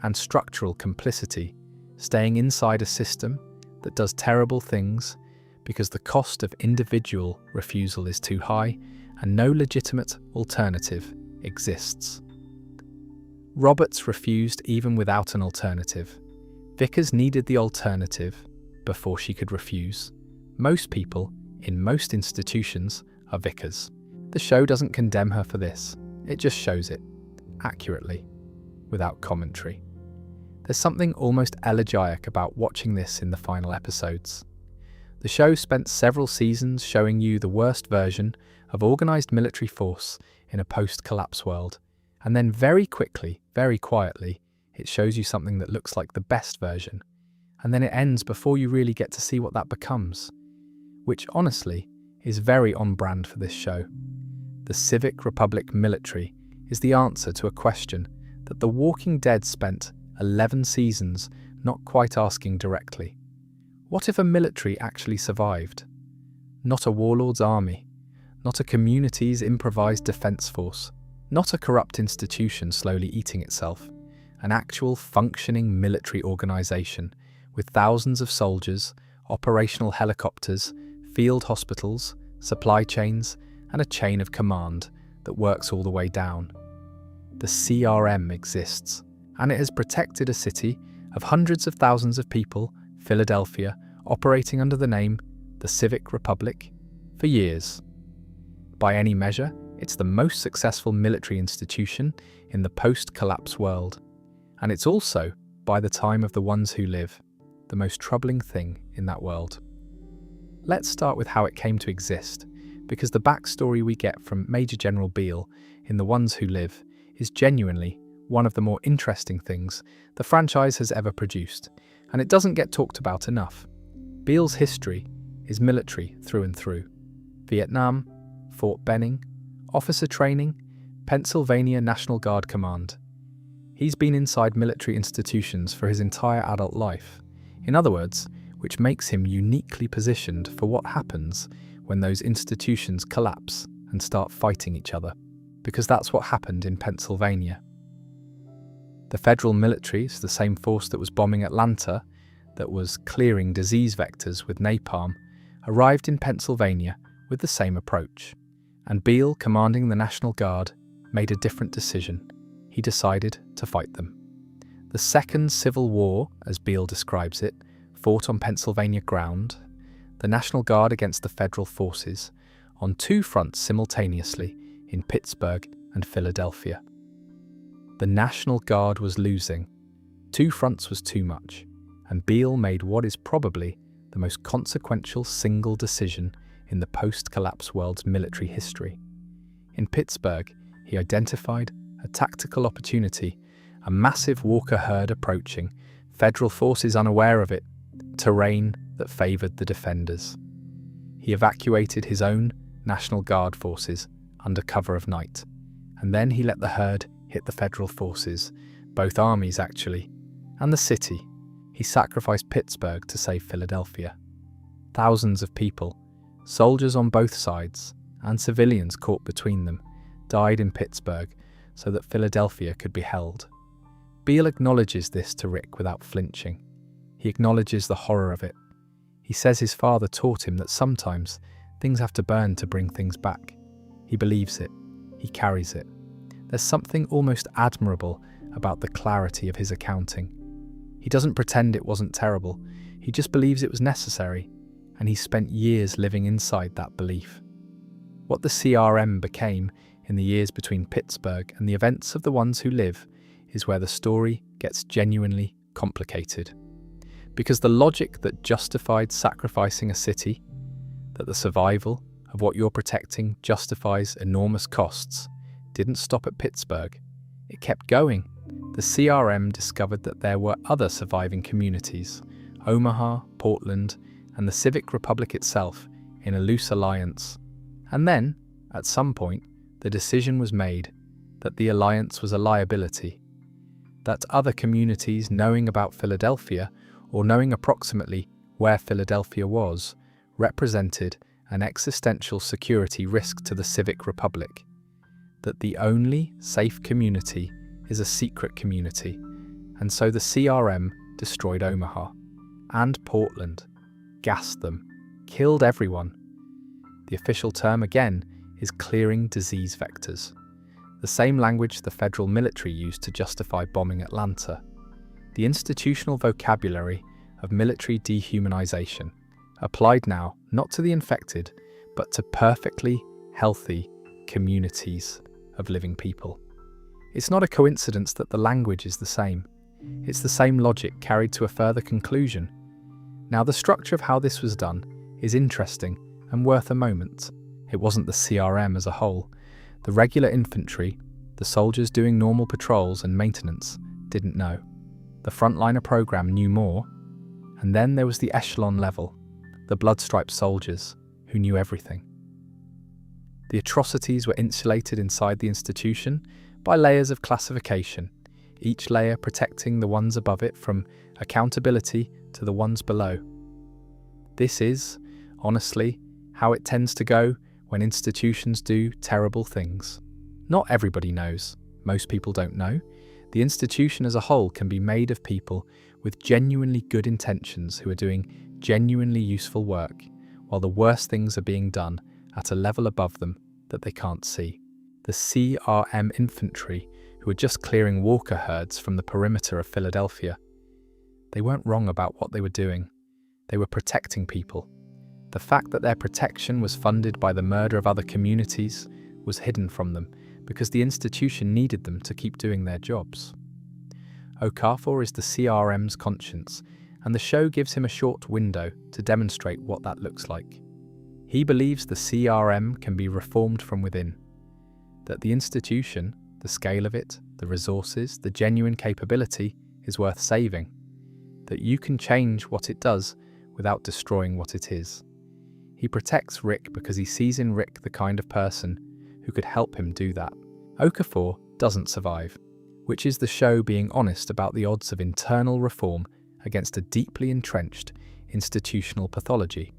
and structural complicity, staying inside a system that does terrible things because the cost of individual refusal is too high and no legitimate alternative exists. Roberts refused even without an alternative. Vickers needed the alternative before she could refuse. Most people, in most institutions, are Vickers. The show doesn't condemn her for this. It just shows it, accurately, without commentary. There's something almost elegiac about watching this in the final episodes. The show spent several seasons showing you the worst version of organised military force in a post-collapse world, and then very quickly, very quietly, it shows you something that looks like the best version, and then it ends before you really get to see what that becomes, which honestly is very on brand for this show. The Civic Republic military is the answer to a question that The Walking Dead spent 11 seasons not quite asking directly. What if a military actually survived? Not a warlord's army, not a community's improvised defense force, not a corrupt institution slowly eating itself, an actual functioning military organization with thousands of soldiers, operational helicopters, field hospitals, supply chains, and a chain of command that works all the way down. The CRM exists, and it has protected a city of hundreds of thousands of people, Philadelphia, operating under the name the Civic Republic for years. By any measure, it's the most successful military institution in the post-collapse world. And it's also, by the time of the ones who live, the most troubling thing in that world. Let's start with how it came to exist, because the backstory we get from Major General Beale in The Ones Who Live is genuinely one of the more interesting things the franchise has ever produced, and it doesn't get talked about enough. Beale's history is military through and through. Vietnam, Fort Benning, officer training, Pennsylvania National Guard Command. He's been inside military institutions for his entire adult life. In other words, which makes him uniquely positioned for what happens when those institutions collapse and start fighting each other, because that's what happened in Pennsylvania. The federal military is the same force that was bombing Atlanta, that was clearing disease vectors with napalm, arrived in Pennsylvania with the same approach. And Beale, commanding the National Guard, made a different decision. He decided to fight them. The Second Civil War, as Beale describes it, fought on Pennsylvania ground, the National Guard against the federal forces, on two fronts simultaneously in Pittsburgh and Philadelphia. The National Guard was losing. Two fronts was too much, and Beale made what is probably the most consequential single decision in the post-collapse world's military history. In Pittsburgh, he identified a tactical opportunity, a massive Walker herd approaching, federal forces unaware of it, terrain that favoured the defenders. He evacuated his own National Guard forces under cover of night, and then he let the herd hit the federal forces, both armies actually, and the city. He sacrificed Pittsburgh to save Philadelphia. Thousands of people, soldiers on both sides, and civilians caught between them, died in Pittsburgh so that Philadelphia could be held. Beale acknowledges this to Rick without flinching. He acknowledges the horror of it. He says his father taught him that sometimes things have to burn to bring things back. He believes it. He carries it. There's something almost admirable about the clarity of his accounting. He doesn't pretend it wasn't terrible. He just believes it was necessary, and he spent years living inside that belief. What the CRM became in the years between Pittsburgh and the events of The Ones Who Live is where the story gets genuinely complicated. Because the logic that justified sacrificing a city, that the survival of what you're protecting justifies enormous costs, didn't stop at Pittsburgh. It kept going. The CRM discovered that there were other surviving communities, Omaha, Portland, and the Civic Republic itself, in a loose alliance. And then, at some point, the decision was made that the alliance was a liability, that other communities knowing about Philadelphia, or knowing approximately where Philadelphia was, represented an existential security risk to the Civic Republic, that the only safe community is a secret community, and so the CRM destroyed Omaha and Portland, gassed them, killed everyone. The official term again is clearing disease vectors, the same language the federal military used to justify bombing Atlanta. The institutional vocabulary of military dehumanization, applied now not to the infected, but to perfectly healthy communities of living people. It's not a coincidence that the language is the same. It's the same logic carried to a further conclusion. Now, the structure of how this was done is interesting and worth a moment. It wasn't the CRM as a whole. The regular infantry, the soldiers doing normal patrols and maintenance, didn't know. The frontliner program knew more. And then there was the echelon level, the blood-striped soldiers, who knew everything. The atrocities were insulated inside the institution by layers of classification, each layer protecting the ones above it from accountability to the ones below. This is, honestly, how it tends to go when institutions do terrible things. Not everybody knows. Most people don't know. The institution as a whole can be made of people with genuinely good intentions who are doing genuinely useful work, while the worst things are being done at a level above them that they can't see. The CRM infantry, who were just clearing walker herds from the perimeter of Philadelphia. They weren't wrong about what they were doing. They were protecting people. The fact that their protection was funded by the murder of other communities was hidden from them because the institution needed them to keep doing their jobs. Okafor is the CRM's conscience, and the show gives him a short window to demonstrate what that looks like. He believes the CRM can be reformed from within, that the institution, the scale of it, the resources, the genuine capability is worth saving, that you can change what it does without destroying what it is. He protects Rick because he sees in Rick the kind of person who could help him do that. Okafor doesn't survive, which is the show being honest about the odds of internal reform against a deeply entrenched institutional pathology.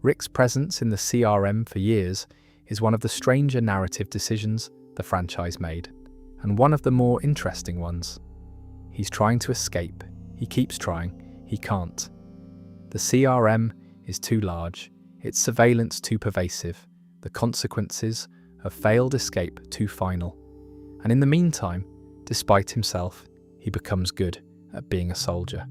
Rick's presence in the CRM for years is one of the stranger narrative decisions the franchise made, and one of the more interesting ones. He's trying to escape. He keeps trying. He can't. The CRM is too large, its surveillance too pervasive, the consequences of failed escape too final. And in the meantime, despite himself, he becomes good at being a soldier.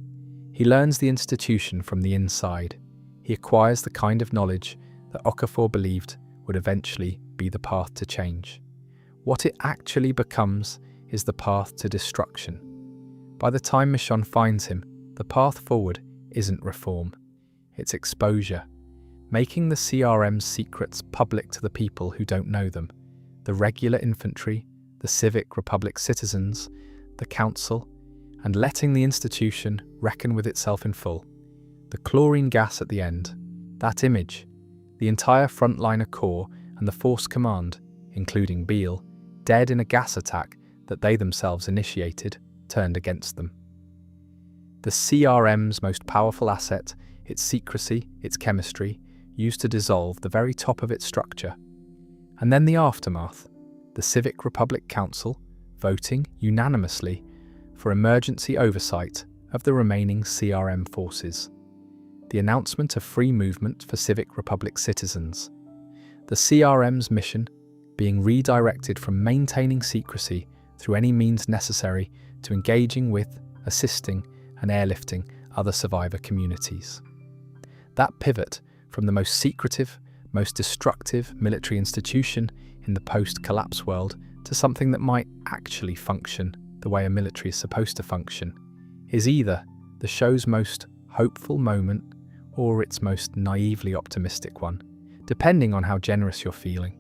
He learns the institution from the inside. He acquires the kind of knowledge that Okafor believed would eventually be the path to change. What it actually becomes is the path to destruction. By the time Michonne finds him, the path forward isn't reform, it's exposure, making the CRM's secrets public to the people who don't know them, the regular infantry, the civic republic citizens, the council, and letting the institution reckon with itself in full. The chlorine gas at the end, that image, the entire frontliner corps and the force command, including Beale, dead in a gas attack that they themselves initiated, turned against them. The CRM's most powerful asset, its secrecy, its chemistry, used to dissolve the very top of its structure. And then the aftermath, the Civic Republic Council voting unanimously for emergency oversight of the remaining CRM forces. The announcement of free movement for Civic Republic citizens. The CRM's mission being redirected from maintaining secrecy through any means necessary to engaging with, assisting, and airlifting other survivor communities. That pivot from the most secretive, most destructive military institution in the post-collapse world to something that might actually function the way a military is supposed to function is either the show's most hopeful moment or its most naively optimistic one, depending on how generous you're feeling.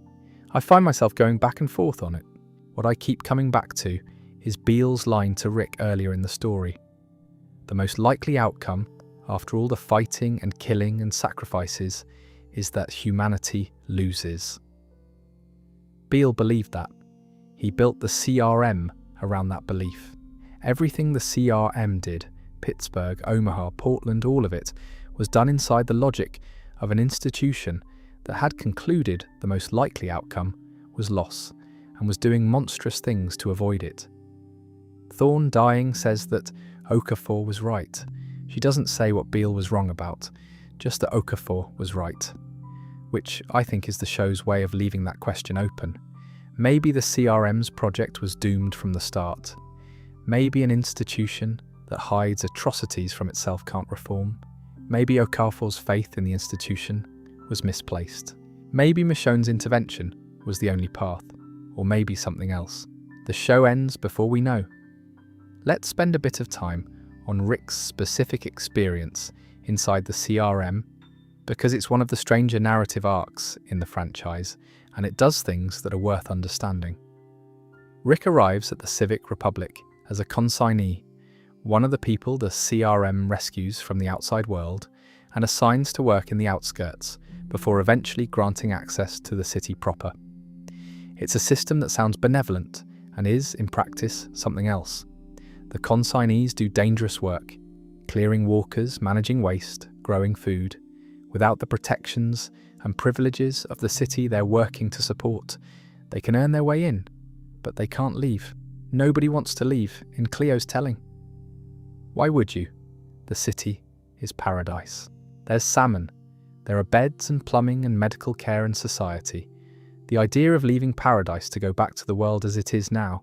I find myself going back and forth on it. What I keep coming back to is Beale's line to Rick earlier in the story. The most likely outcome, after all the fighting and killing and sacrifices, is that humanity loses. Beale believed that. He built the CRM around that belief. Everything the CRM did, Pittsburgh, Omaha, Portland, all of it, was done inside the logic of an institution that had concluded the most likely outcome was loss and was doing monstrous things to avoid it. Thorne dying says that Okafor was right. She doesn't say what Beale was wrong about, just that Okafor was right, which I think is the show's way of leaving that question open. Maybe the CRM's project was doomed from the start. Maybe an institution that hides atrocities from itself can't reform. Maybe Okafor's faith in the institution was misplaced. Maybe Michonne's intervention was the only path, or maybe something else. The show ends before we know. Let's spend a bit of time on Rick's specific experience inside the CRM, because it's one of the stranger narrative arcs in the franchise, and it does things that are worth understanding. Rick arrives at the Civic Republic as a consignee, one of the people the CRM rescues from the outside world and assigns to work in the outskirts, before eventually granting access to the city proper. It's a system that sounds benevolent and is, in practice, something else. The consignees do dangerous work, clearing walkers, managing waste, growing food, without the protections and privileges of the city they're working to support. They can earn their way in, but they can't leave. Nobody wants to leave, in Cleo's telling. Why would you? The city is paradise. There's salmon. There are beds and plumbing and medical care and society. The idea of leaving paradise to go back to the world as it is now,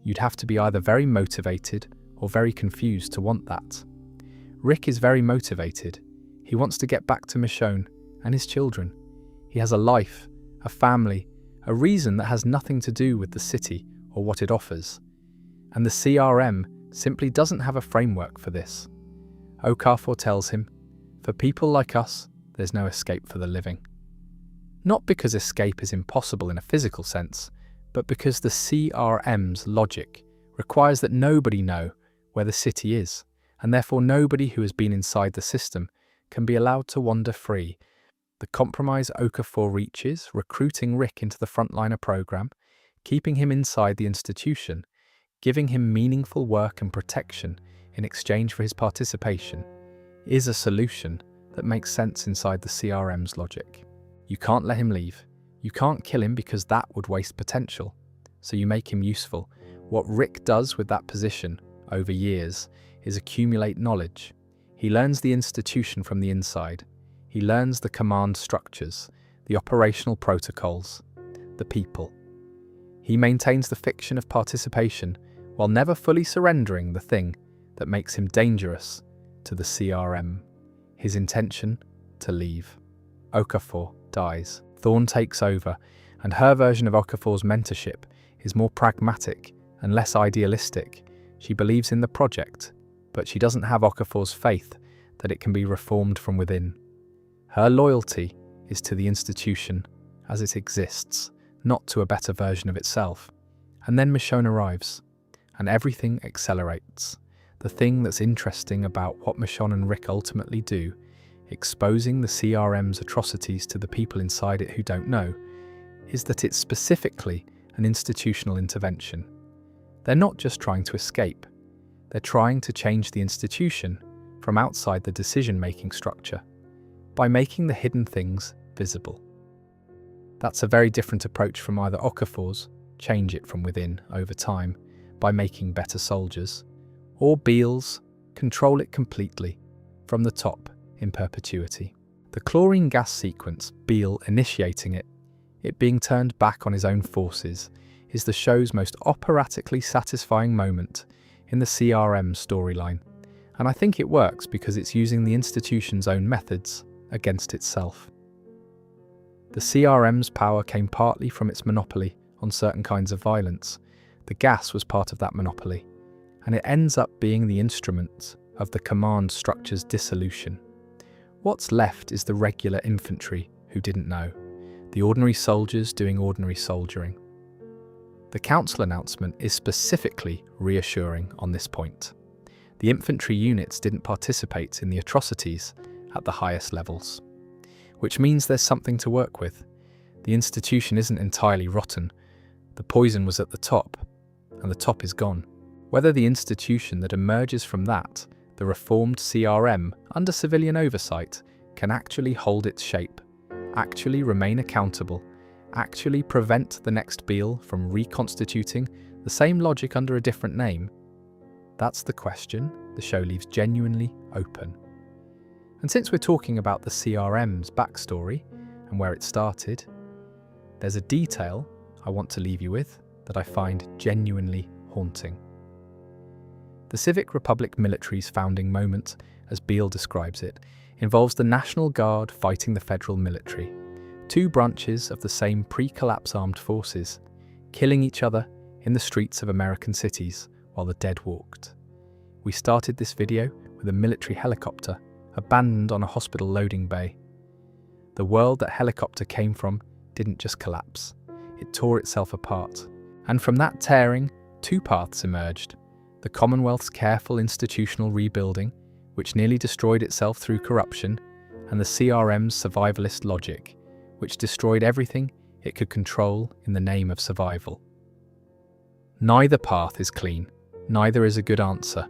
You'd have to be either very motivated or very confused to want that. Rick is very motivated. He wants to get back to Michonne and his children. He has a life, a family, a reason that has nothing to do with the city or what it offers. And the CRM simply doesn't have a framework for this. Okafor tells him, for people like us, there's no escape for the living. Not because escape is impossible in a physical sense, but because the CRM's logic requires that nobody know where the city is, and therefore nobody who has been inside the system can be allowed to wander free. The compromise Okafor reaches, recruiting Rick into the frontliner program, keeping him inside the institution, giving him meaningful work and protection in exchange for his participation, is a solution that makes sense inside the CRM's logic. You can't let him leave. You can't kill him because that would waste potential. So you make him useful. What Rick does with that position over years is accumulate knowledge. He learns the institution from the inside. He learns the command structures, the operational protocols, the people. He maintains the fiction of participation while never fully surrendering the thing that makes him dangerous to the CRM, his intention to leave. Okafor dies. Thorne takes over, and her version of Okafor's mentorship is more pragmatic and less idealistic. She believes in the project, but she doesn't have Okafor's faith that it can be reformed from within. Her loyalty is to the institution as it exists, not to a better version of itself. And then Michonne arrives, and everything accelerates. The thing that's interesting about what Michonne and Rick ultimately do, exposing the CRM's atrocities to the people inside it who don't know, is that it's specifically an institutional intervention. They're not just trying to escape. They're trying to change the institution from outside the decision-making structure by making the hidden things visible. That's a very different approach from either Okafor's, change it from within over time by making better soldiers, or Beale's, control it completely from the top in perpetuity. The chlorine gas sequence, Beale initiating it being turned back on his own forces, is the show's most operatically satisfying moment in the CRM storyline, and I think it works because it's using the institution's own methods against itself. The CRM's power came partly from its monopoly on certain kinds of violence. The gas was part of that monopoly, and it ends up being the instrument of the command structure's dissolution. What's left is the regular infantry who didn't know, the ordinary soldiers doing ordinary soldiering. The council announcement is specifically reassuring on this point. The infantry units didn't participate in the atrocities at the highest levels, which means there's something to work with. The institution isn't entirely rotten. The poison was at the top, and the top is gone. Whether the institution that emerges from that, the reformed CRM under civilian oversight, can actually hold its shape, actually remain accountable, actually prevent the next Beale from reconstituting the same logic under a different name, that's the question the show leaves genuinely open. And since we're talking about the CRM's backstory and where it started, there's a detail I want to leave you with that I find genuinely haunting. The Civic Republic military's founding moment, as Beale describes it, involves the National Guard fighting the federal military, two branches of the same pre-collapse armed forces, killing each other in the streets of American cities while the dead walked. We started this video with a military helicopter abandoned on a hospital loading bay. The world that helicopter came from didn't just collapse, it tore itself apart. And from that tearing, two paths emerged. The Commonwealth's careful institutional rebuilding, which nearly destroyed itself through corruption, and the CRM's survivalist logic, which destroyed everything it could control in the name of survival. Neither path is clean, neither is a good answer,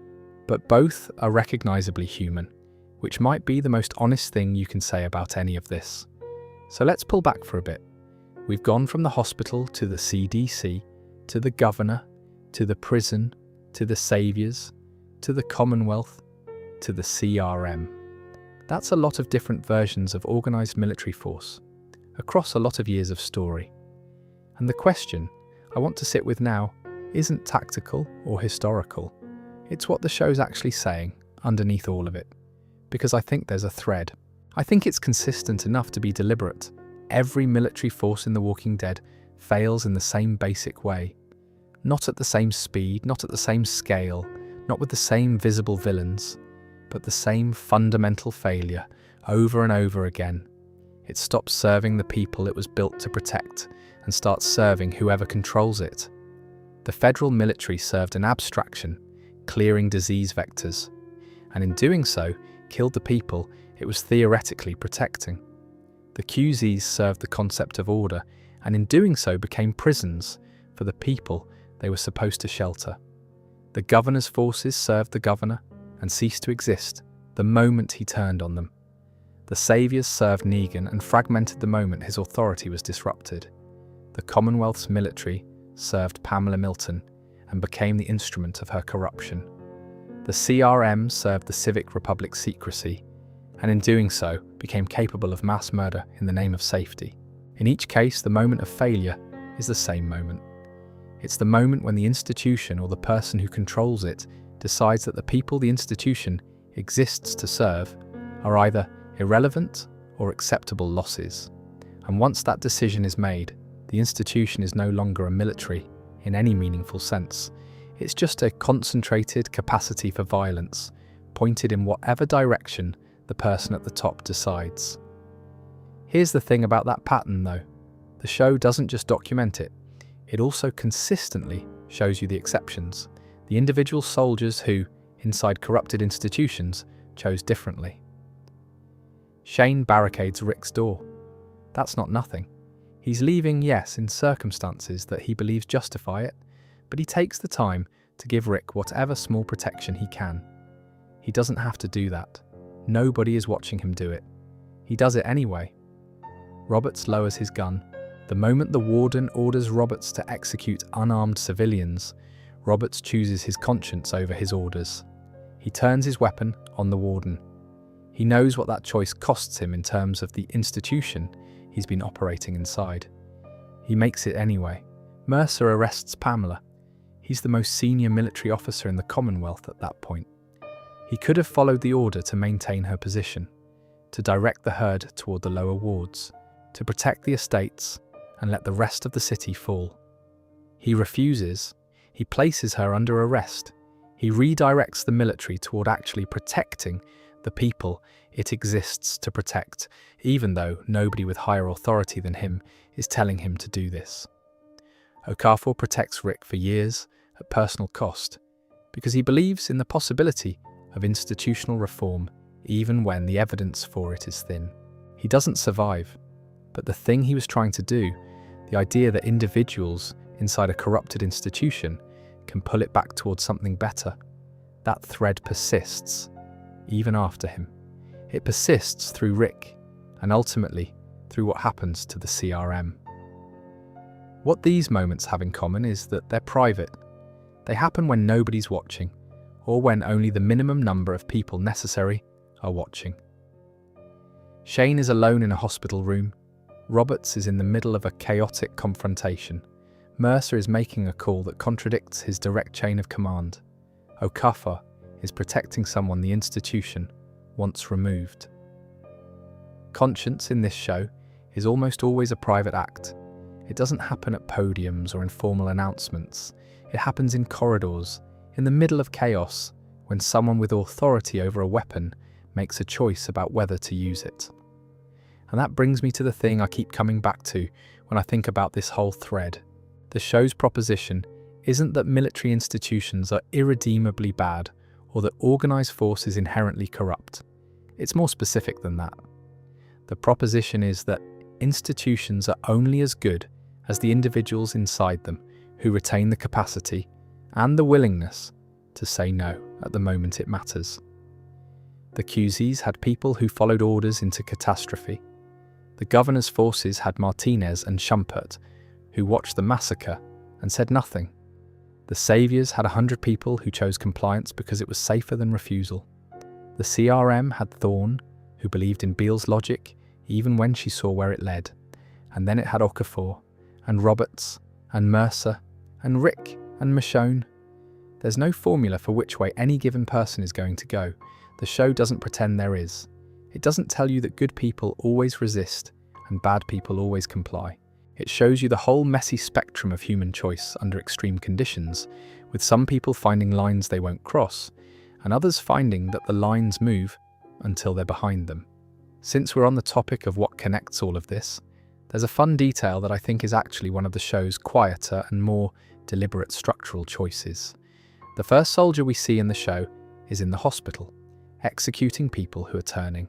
but both are recognizably human, which might be the most honest thing you can say about any of this. So let's pull back for a bit. We've gone from the hospital to the CDC, to the governor, to the prison, to the saviors, to the Commonwealth, to the CRM. That's a lot of different versions of organized military force, across a lot of years of story. And the question I want to sit with now isn't tactical or historical. It's what the show's actually saying underneath all of it. Because I think there's a thread. I think it's consistent enough to be deliberate. Every military force in The Walking Dead fails in the same basic way. Not at the same speed, not at the same scale, not with the same visible villains, but the same fundamental failure over and over again. It stops serving the people it was built to protect and starts serving whoever controls it. The federal military served an abstraction, clearing disease vectors, and in doing so, killed the people it was theoretically protecting. The QZs served the concept of order, and in doing so became prisons for the people they were supposed to shelter. The governor's forces served the governor and ceased to exist the moment he turned on them. The saviors served Negan and fragmented the moment his authority was disrupted. The Commonwealth's military served Pamela Milton and became the instrument of her corruption. The CRM served the Civic Republic's secrecy, and in doing so became capable of mass murder in the name of safety. In each case, the moment of failure is the same moment. It's the moment when the institution or the person who controls it decides that the people the institution exists to serve are either irrelevant or acceptable losses. And once that decision is made, the institution is no longer a military in any meaningful sense. It's just a concentrated capacity for violence, pointed in whatever direction the person at the top decides. Here's the thing about that pattern though. The show doesn't just document it, it also consistently shows you the exceptions, the individual soldiers who, inside corrupted institutions, chose differently. Shane barricades Rick's door. That's not nothing. He's leaving, yes, in circumstances that he believes justify it, but he takes the time to give Rick whatever small protection he can. He doesn't have to do that. Nobody is watching him do it. He does it anyway. Roberts lowers his gun. The moment the warden orders Roberts to execute unarmed civilians, Roberts chooses his conscience over his orders. He turns his weapon on the warden. He knows what that choice costs him in terms of the institution he's been operating inside. He makes it anyway. Mercer arrests Pamela. He's the most senior military officer in the Commonwealth at that point. He could have followed the order to maintain her position, to direct the herd toward the lower wards, to protect the estates and let the rest of the city fall. He refuses. He places her under arrest. He redirects the military toward actually protecting the people it exists to protect, even though nobody with higher authority than him is telling him to do this. Okafor protects Rick for years at personal cost because he believes in the possibility of institutional reform even when the evidence for it is thin. He doesn't survive, but the thing he was trying to do, the idea that individuals inside a corrupted institution can pull it back towards something better, that thread persists even after him. It persists through Rick and ultimately through what happens to the CRM. What these moments have in common is that they're private. They happen when nobody's watching, or when only the minimum number of people necessary are watching. Shane is alone in a hospital room. Roberts is in the middle of a chaotic confrontation. Mercer is making a call that contradicts his direct chain of command. Okafor is protecting someone the institution once removed. Conscience in this show is almost always a private act. It doesn't happen at podiums or in formal announcements. It happens in corridors, in the middle of chaos, when someone with authority over a weapon makes a choice about whether to use it. And that brings me to the thing I keep coming back to when I think about this whole thread. The show's proposition isn't that military institutions are irredeemably bad or that organised force is inherently corrupt. It's more specific than that. The proposition is that institutions are only as good as the individuals inside them who retain the capacity and the willingness to say no at the moment it matters. The QZs had people who followed orders into catastrophe. The governor's forces had Martinez and Schumpert, who watched the massacre and said nothing. The saviors had 100 people who chose compliance because it was safer than refusal. The CRM had Thorne, who believed in Beale's logic even when she saw where it led. And then it had Okafor, and Roberts, and Mercer, and Rick, And Michonne? There's no formula for which way any given person is going to go. The show doesn't pretend there is. It doesn't tell you that good people always resist and bad people always comply. It shows you the whole messy spectrum of human choice under extreme conditions, with some people finding lines they won't cross, and others finding that the lines move until they're behind them. Since we're on the topic of what connects all of this, there's a fun detail that I think is actually one of the show's quieter and more deliberate structural choices. The first soldier we see in the show is in the hospital, executing people who are turning.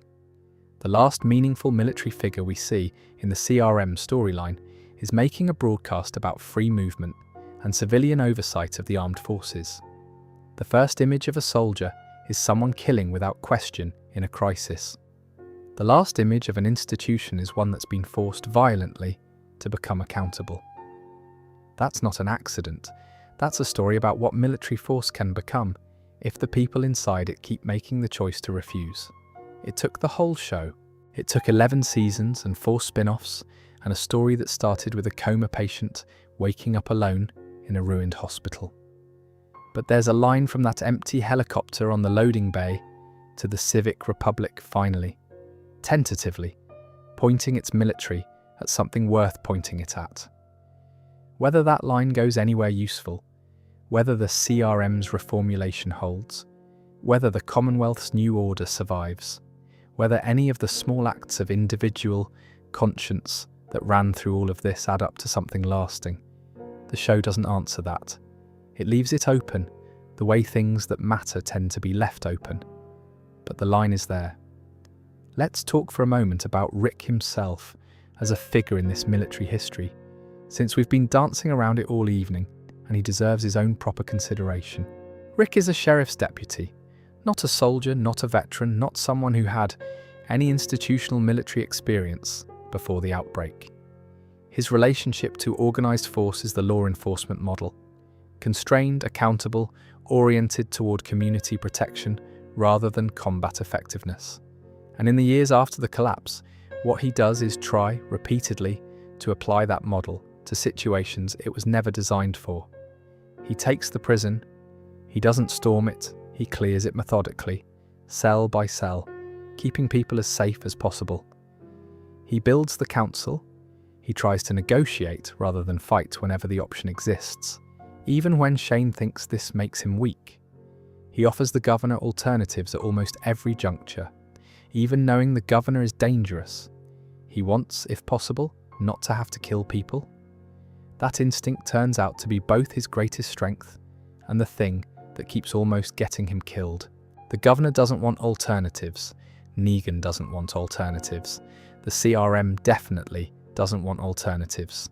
The last meaningful military figure we see in the CRM storyline is making a broadcast about free movement and civilian oversight of the armed forces. The first image of a soldier is someone killing without question in a crisis. The last image of an institution is one that's been forced violently to become accountable. That's not an accident. That's a story about what military force can become if the people inside it keep making the choice to refuse. It took the whole show. It took 11 seasons and 4 spin-offs and a story that started with a coma patient waking up alone in a ruined hospital. But there's a line from that empty helicopter on the loading bay to the civic republic finally, tentatively, pointing its military at something worth pointing it at. Whether that line goes anywhere useful, whether the CRM's reformulation holds, whether the Commonwealth's new order survives, whether any of the small acts of individual conscience that ran through all of this add up to something lasting, the show doesn't answer that. It leaves it open, the way things that matter tend to be left open. But the line is there. Let's talk for a moment about Rick himself as a figure in this military history, since we've been dancing around it all evening, and he deserves his own proper consideration. Rick is a sheriff's deputy, not a soldier, not a veteran, not someone who had any institutional military experience before the outbreak. His relationship to organised force is the law enforcement model, constrained, accountable, oriented toward community protection rather than combat effectiveness. And in the years after the collapse, what he does is try, repeatedly, to apply that model to situations it was never designed for. He takes the prison, he doesn't storm it, he clears it methodically, cell by cell, keeping people as safe as possible. He builds the council, he tries to negotiate rather than fight whenever the option exists, even when Shane thinks this makes him weak. He offers the governor alternatives at almost every juncture, even knowing the governor is dangerous. He wants, if possible, not to have to kill people. That instinct turns out to be both his greatest strength and the thing that keeps almost getting him killed. The governor doesn't want alternatives. Negan doesn't want alternatives. The CRM definitely doesn't want alternatives.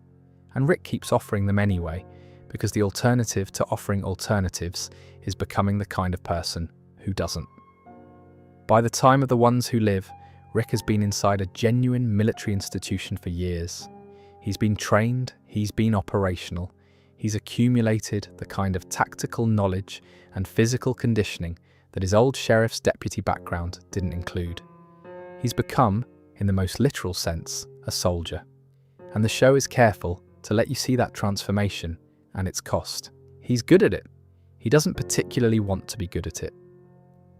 And Rick keeps offering them anyway, because the alternative to offering alternatives is becoming the kind of person who doesn't. By the time of The Ones Who Live, Rick has been inside a genuine military institution for years. He's been trained, he's been operational, he's accumulated the kind of tactical knowledge and physical conditioning that his old sheriff's deputy background didn't include. He's become, in the most literal sense, a soldier. And the show is careful to let you see that transformation and its cost. He's good at it. He doesn't particularly want to be good at it.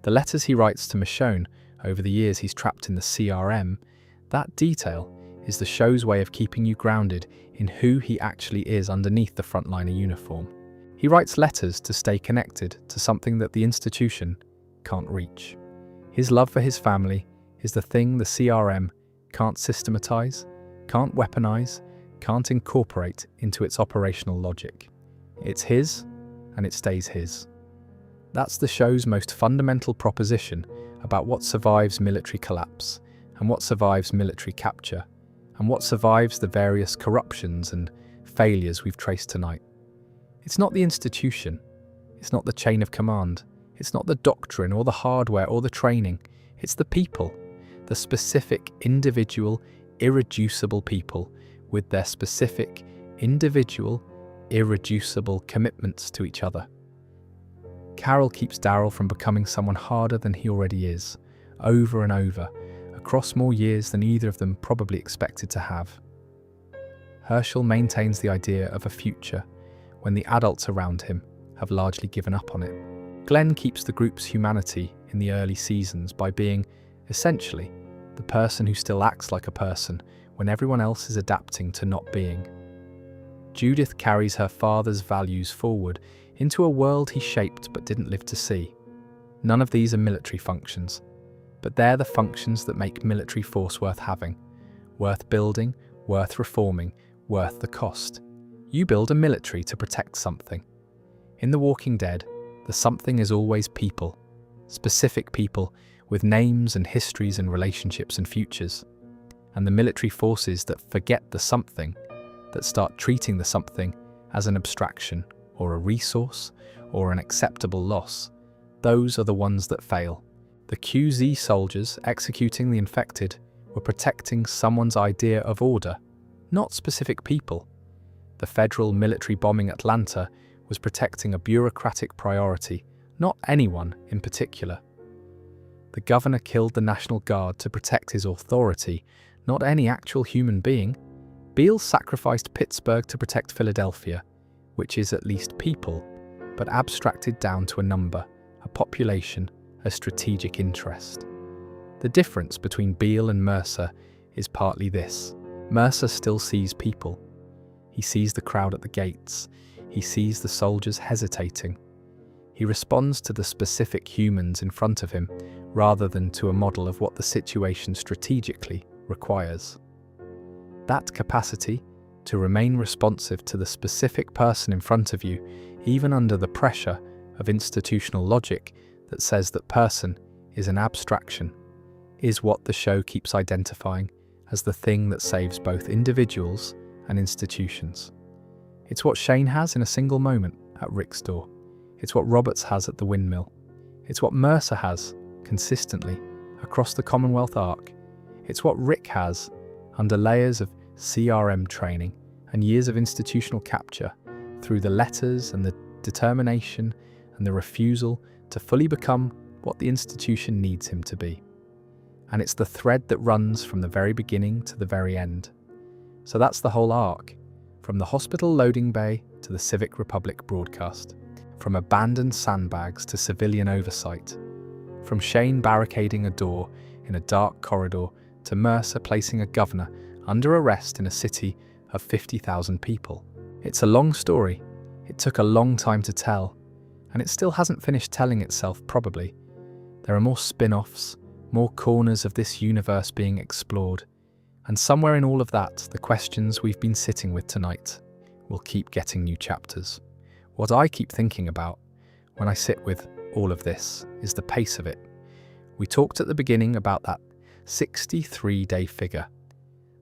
The letters he writes to Michonne over the years he's trapped in the CRM, that detail is the show's way of keeping you grounded in who he actually is underneath the frontliner uniform. He writes letters to stay connected to something that the institution can't reach. His love for his family is the thing the CRM can't systematize, can't weaponize, can't incorporate into its operational logic. It's his, and it stays his. That's the show's most fundamental proposition about what survives military collapse, and what survives military capture, and what survives the various corruptions and failures we've traced tonight. It's not the institution, it's not the chain of command, it's not the doctrine or the hardware or the training, it's the people, the specific, individual, irreducible people with their specific, individual, irreducible commitments to each other. Carol keeps Daryl from becoming someone harder than he already is, over and over, across more years than either of them probably expected to have. Herschel maintains the idea of a future when the adults around him have largely given up on it. Glenn keeps the group's humanity in the early seasons by being, essentially, the person who still acts like a person when everyone else is adapting to not being. Judith carries her father's values forward into a world he shaped but didn't live to see. None of these are military functions, but they're the functions that make military force worth having, worth building, worth reforming, worth the cost. You build a military to protect something. In The Walking Dead, the something is always people, specific people with names and histories and relationships and futures. And the military forces that forget the something, that start treating the something as an abstraction or a resource or an acceptable loss, those are the ones that fail. The QZ soldiers executing the infected were protecting someone's idea of order, not specific people. The federal military bombing Atlanta was protecting a bureaucratic priority, not anyone in particular. The governor killed the National Guard to protect his authority, not any actual human being. Beale sacrificed Pittsburgh to protect Philadelphia, which is at least people, but abstracted down to a number, a population, a strategic interest. The difference between Beale and Mercer is partly this. Mercer still sees people. He sees the crowd at the gates. He sees the soldiers hesitating. He responds to the specific humans in front of him rather than to a model of what the situation strategically requires. That capacity to remain responsive to the specific person in front of you, even under the pressure of institutional logic that says that person is an abstraction, is what the show keeps identifying as the thing that saves both individuals and institutions. It's what Shane has in a single moment at Rick's door. It's what Roberts has at the windmill. It's what Mercer has, consistently, across the Commonwealth arc. It's what Rick has, under layers of CRM training and years of institutional capture, through the letters and the determination and the refusal to fully become what the institution needs him to be. And it's the thread that runs from the very beginning to the very end. So that's the whole arc, from the hospital loading bay to the Civic Republic broadcast, from abandoned sandbags to civilian oversight, from Shane barricading a door in a dark corridor to Mercer placing a governor under arrest in a city of 50,000 people. It's a long story. It took a long time to tell, and it still hasn't finished telling itself, probably. There are more spin-offs, more corners of this universe being explored, and somewhere in all of that, the questions we've been sitting with tonight will keep getting new chapters. What I keep thinking about when I sit with all of this is the pace of it. We talked at the beginning about that 63-day figure,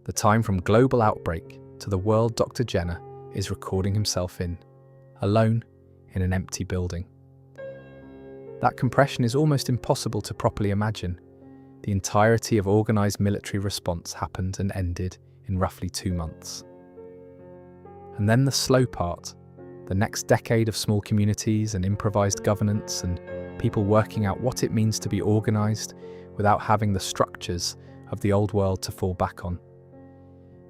the time from global outbreak to the world Dr. Jenner is recording himself in, alone in an empty building. That compression is almost impossible to properly imagine. The entirety of organised military response happened and ended in roughly 2 months. And then the slow part, the next decade of small communities and improvised governance and people working out what it means to be organised without having the structures of the old world to fall back on.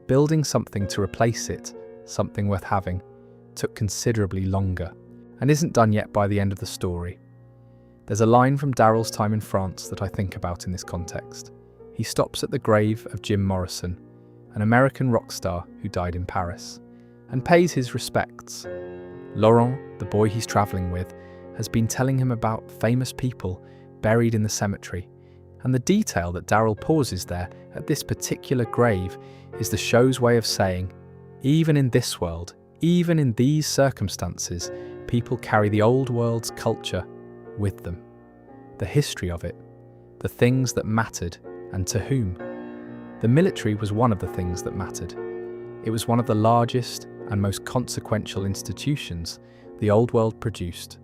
Building something to replace it, something worth having, took considerably longer and isn't done yet by the end of the story. There's a line from Daryl's time in France that I think about in this context. He stops at the grave of Jim Morrison, an American rock star who died in Paris, and pays his respects. Laurent, the boy he's travelling with, has been telling him about famous people buried in the cemetery, and the detail that Daryl pauses there at this particular grave is the show's way of saying, even in this world, even in these circumstances, people carry the old world's culture with them, the history of it, the things that mattered and to whom. The military was one of the things that mattered. It was one of the largest and most consequential institutions the old world produced,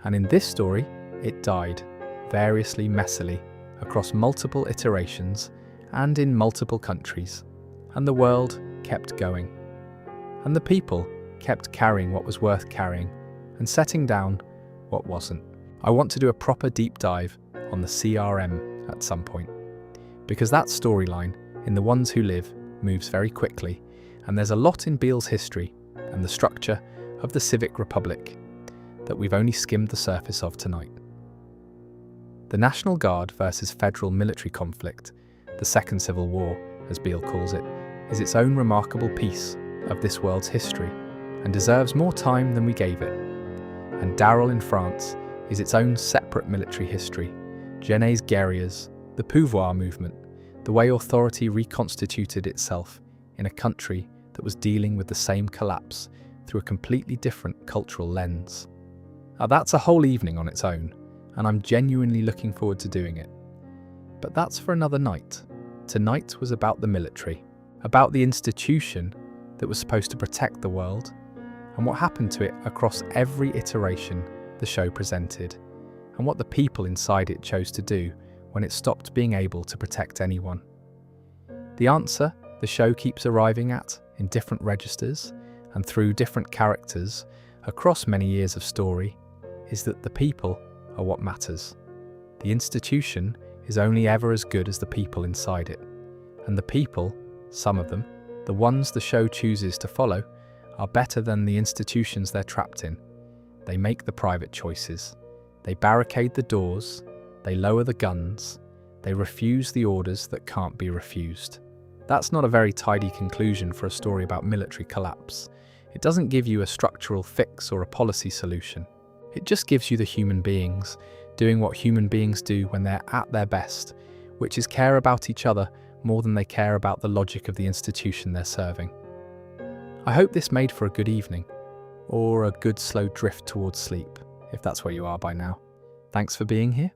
and in this story it died, variously messily, across multiple iterations and in multiple countries, and the world kept going. And the people kept carrying what was worth carrying and setting down what wasn't. I want to do a proper deep dive on the CRM at some point, because that storyline in The Ones Who Live moves very quickly, and there's a lot in Beale's history and the structure of the civic republic that we've only skimmed the surface of tonight. The National Guard versus federal military conflict, the Second Civil War, as Beale calls it, is its own remarkable piece of this world's history and deserves more time than we gave it. And Daryl in France is its own separate military history, Genèse guerrillas, the pouvoir movement, the way authority reconstituted itself in a country that was dealing with the same collapse through a completely different cultural lens. Now that's a whole evening on its own, and I'm genuinely looking forward to doing it. But that's for another night. Tonight was about the military, about the institution that was supposed to protect the world, and what happened to it across every iteration the show presented, and what the people inside it chose to do when it stopped being able to protect anyone. The answer the show keeps arriving at in different registers and through different characters across many years of story is that the people are what matters. The institution is only ever as good as the people inside it, and the people, some of them, the ones the show chooses to follow, are better than the institutions they're trapped in. They make the private choices. They barricade the doors. They lower the guns. They refuse the orders that can't be refused. That's not a very tidy conclusion for a story about military collapse. It doesn't give you a structural fix or a policy solution. It just gives you the human beings doing what human beings do when they're at their best, which is care about each other more than they care about the logic of the institution they're serving. I hope this made for a good evening, or a good slow drift towards sleep, if that's where you are by now. Thanks for being here.